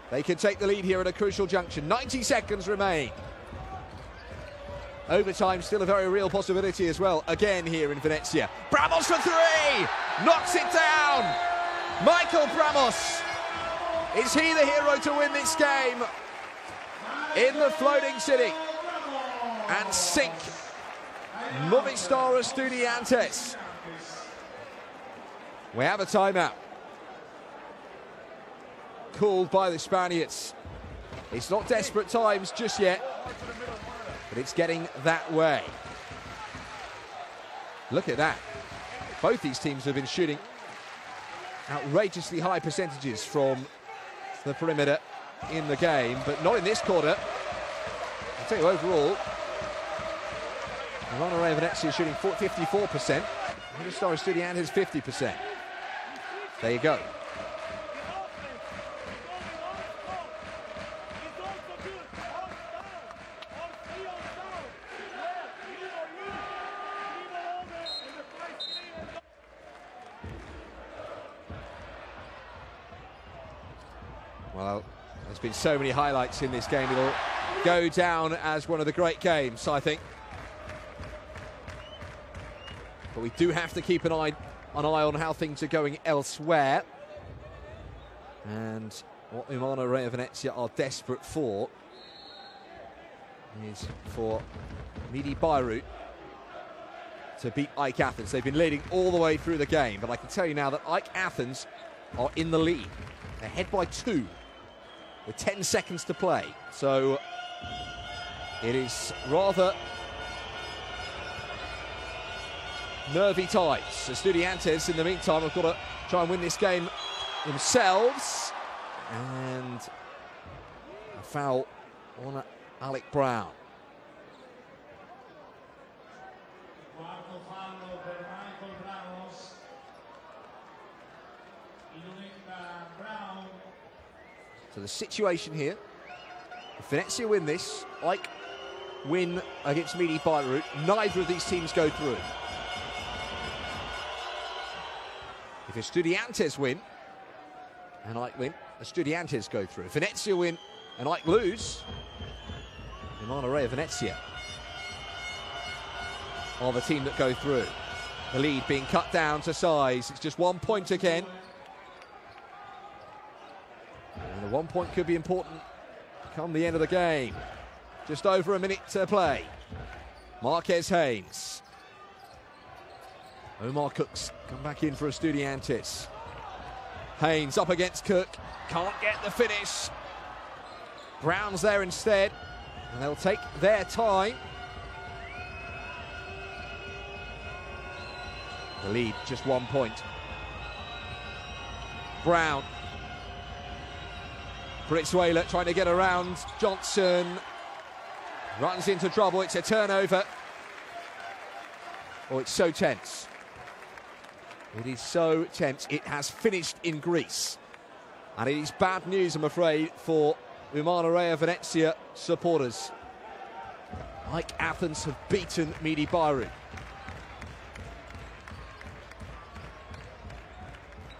They can take the lead here at a crucial junction. 90 seconds remain. Overtime still a very real possibility as well, again here in Venezia. Bramos for three! Knocks it down! Michael Bramos! Is he the hero to win this game in the floating city and sink Movistar Estudiantes? We have a timeout called by the Spaniards. It's not desperate times just yet, but it's getting that way. Look at that. Both these teams have been shooting outrageously high percentages from the perimeter in the game, but not in this quarter. I'll tell you overall, Umana Reyer Venezia shooting 54%, Movistar Estudiantes 50%. There you go. Well, there's been so many highlights in this game. It'll go down as one of the great games, I think. But we do have to keep an eye on how things are going elsewhere. And what Umana Reyer Venezia are desperate for is for Midi Beirut to beat AEK Athens. They've been leading all the way through the game, but I can tell you now that AEK Athens are in the lead. They're ahead by 2 with 10 seconds to play. So it is rather nervy times. Estudiantes, in the meantime, have got to try and win this game themselves. And a foul on Alec Brown. So the situation here, if Venezia win this, AEK win against Midi Beirut, neither of these teams go through. If Estudiantes win and AEK win, Estudiantes go through. If Venezia win and AEK lose, Umana Reyer Venezia are the team that go through. The lead being cut down to size. It's just 1 point again. And the 1 point could be important come the end of the game. Just over a minute to play. Marquez Haynes. Omar Cook's come back in for Estudiantes. Haynes up against Cook. Can't get the finish. Brown's there instead. And they'll take their time. The lead, just 1 point. Brown. Brizuela trying to get around Johnson. Runs into trouble. It's a turnover. Oh, it's so tense. It is so tense. It has finished in Greece. And it is bad news, I'm afraid, for Umana Reyer Venezia supporters. AEK Athens have beaten Midi Beirut.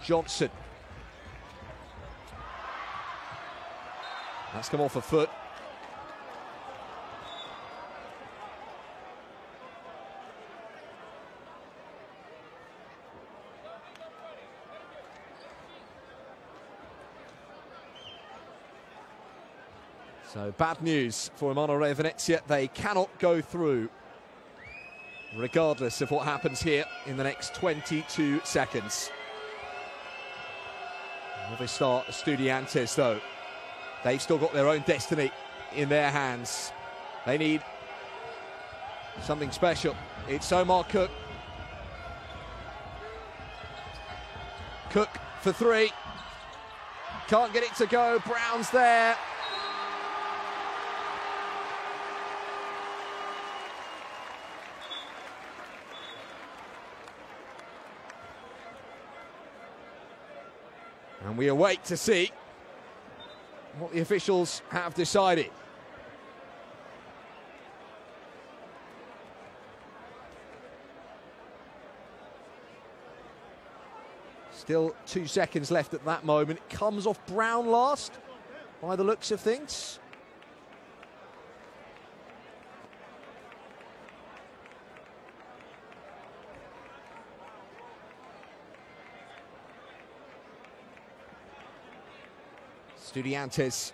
Johnson. That's come off a foot. So bad news for Umana Reyer Venezia. They cannot go through, regardless of what happens here in the next 22 seconds. Movistar Estudiantes, though, they've still got their own destiny in their hands. They need something special. It's Omar Cook. Cook for three. Can't get it to go. Brown's there. And we await to see what the officials have decided. Still 2 seconds left at that moment. It comes off Brown last, by the looks of things. Estudiantes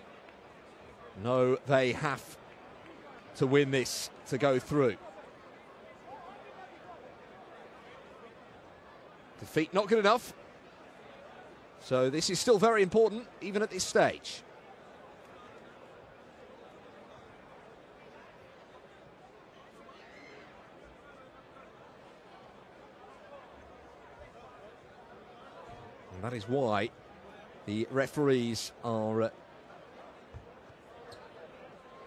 know they have to win this to go through. Defeat not good enough. So this is still very important, even at this stage. And that is why the referees are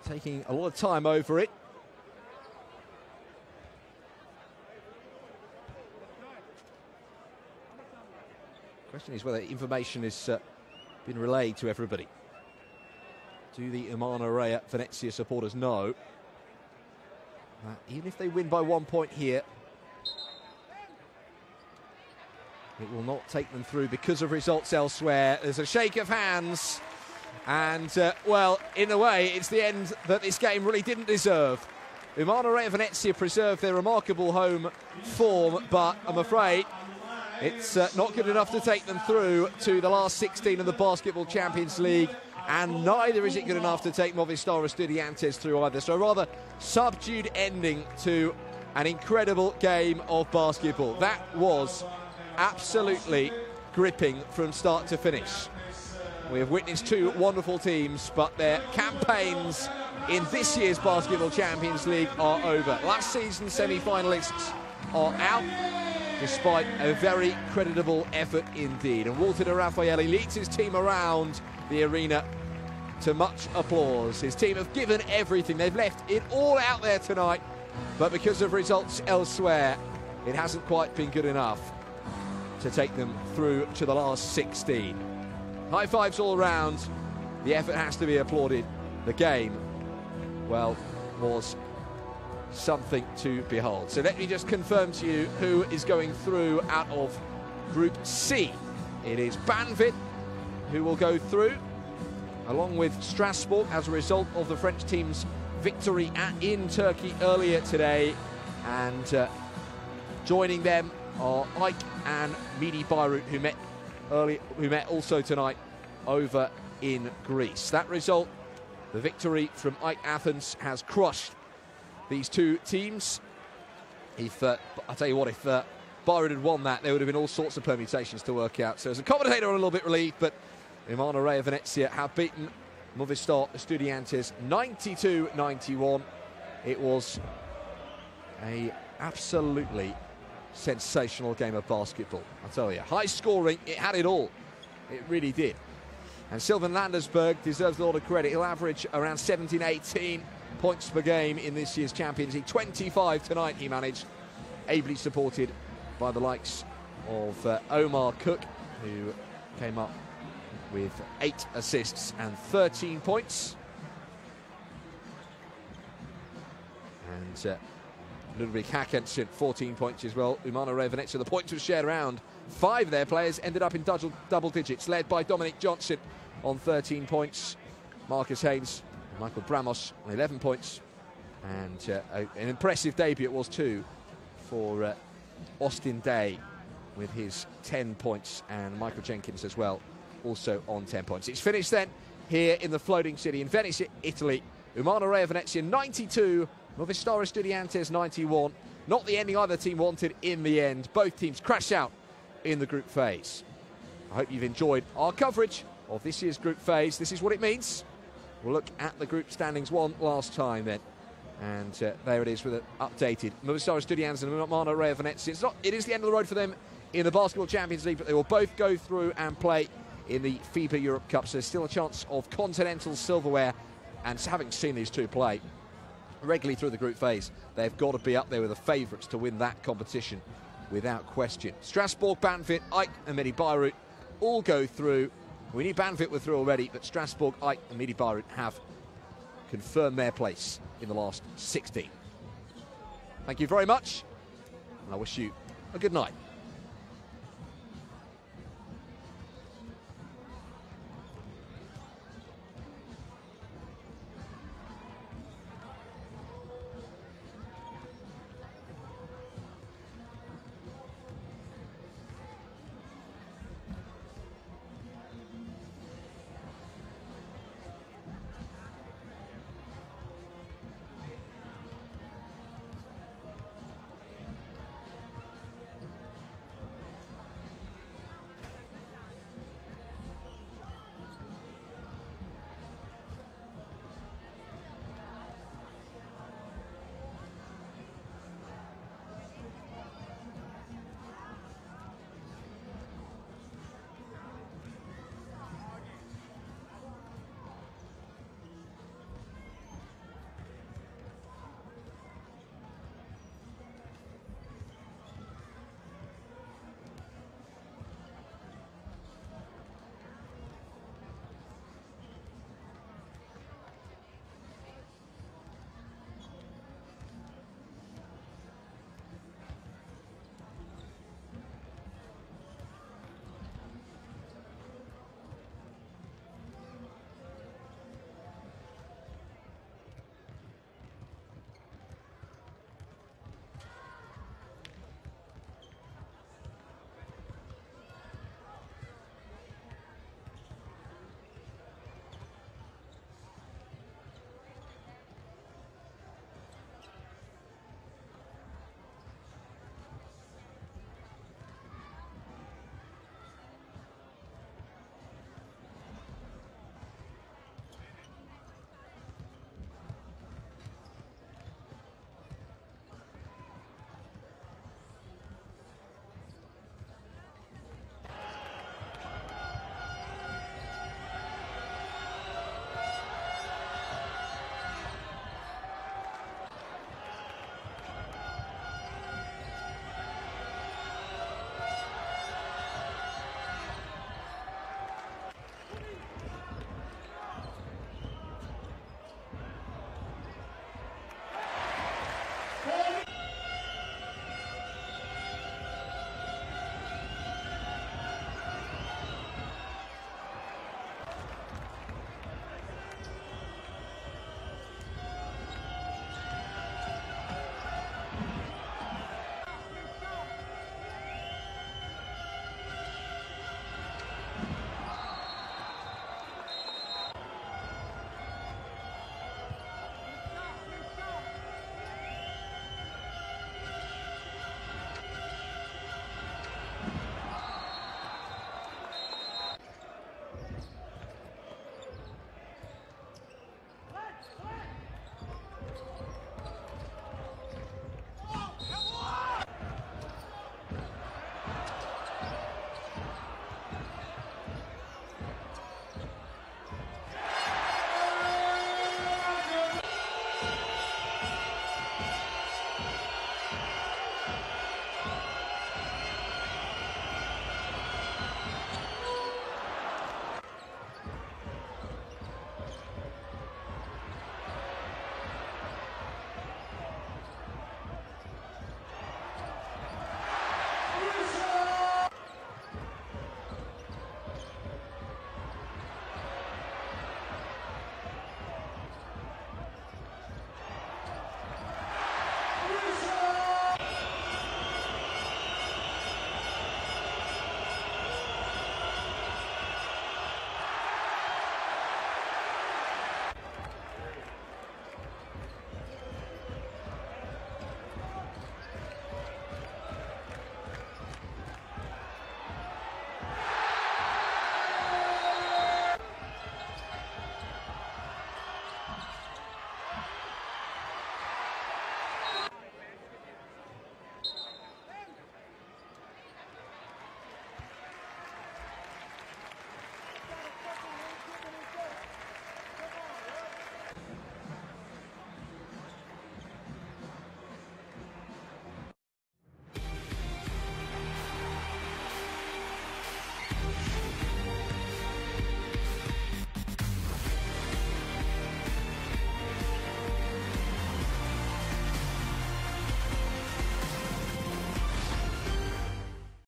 taking a lot of time over it. Question is whether information has been relayed to everybody. Do the Umana Reyer Venezia supporters know that even if they win by 1 point here, it will not take them through because of results elsewhere? There's a shake of hands, and well, in a way, it's the end that this game really didn't deserve. Umana Reyer Venezia preserved their remarkable home form, but I'm afraid it's not good enough to take them through to the last 16 of the Basketball Champions League, and neither is it good enough to take Movistar Estudiantes through either. So a rather subdued ending to an incredible game of basketball. That was absolutely gripping from start to finish. We have witnessed two wonderful teams, but their campaigns in this year's Basketball Champions League are over. Last season's semi-finalists are out, despite a very creditable effort indeed. And Walter De Raffaele leads his team around the arena to much applause. His team have given everything. They've left it all out there tonight, but because of results elsewhere, it hasn't quite been good enough to take them through to the last 16. High fives all around. The effort has to be applauded. The game, well, was something to behold. So let me just confirm to you who is going through out of Group C. It is Banvit who will go through, along with Strasbourg, as a result of the French team's victory in Turkey earlier today. And joining them are Ike and Midi Beirut, who met also tonight over in Greece. That result, the victory from Ike Athens, has crushed these two teams. If I tell you what, if Beirut had won that, there would have been all sorts of permutations to work out. So as a commentator, I'm a little bit relieved, but Umana Reyer Venezia have beaten Movistar Estudiantes 92-91. It was a absolutely sensational game of basketball, I tell you. High scoring, it had it all. It really did. And Sylvan Landersberg deserves a lot of credit. He'll average around 17-18 points per game in this year's Champions League. 25 tonight he managed, ably supported by the likes of Omar Cook, who came up with 8 assists and 13 points. And Ludwig Haakensen, 14 points as well. Umana Reyer Venezia, the points were shared around. 5 of their players ended up in double digits, led by Dominic Johnson on 13 points. Marcus Haynes, Michael Bramos on 11 points. And an impressive debut it was too for Austin Day with his 10 points, and Michael Jenkins as well, also on 10 points. It's finished then here in the floating city in Venice, Italy. Umana Reyer Venezia 92, Movistar Estudiantes 91. Not the ending either team wanted in the end. Both teams crash out in the group phase. I hope you've enjoyed our coverage of this year's group phase. This is what it means. We'll look at the group standings one last time then. And there it is with an updated Movistar Estudiantes and Umana Reyer Venezia. It is the end of the road for them in the Basketball Champions League, but they will both go through and play in the FIBA Europe Cup. So there's still a chance of continental silverware. And having seen these two play regularly through the group phase, they've got to be up there with the favourites to win that competition without question. Strasbourg, Banvit, Ike and Midi Beirut all go through. We knew Banvit were through already, but Strasbourg, Ike and Midi Beirut have confirmed their place in the last 16. Thank you very much, and I wish you a good night.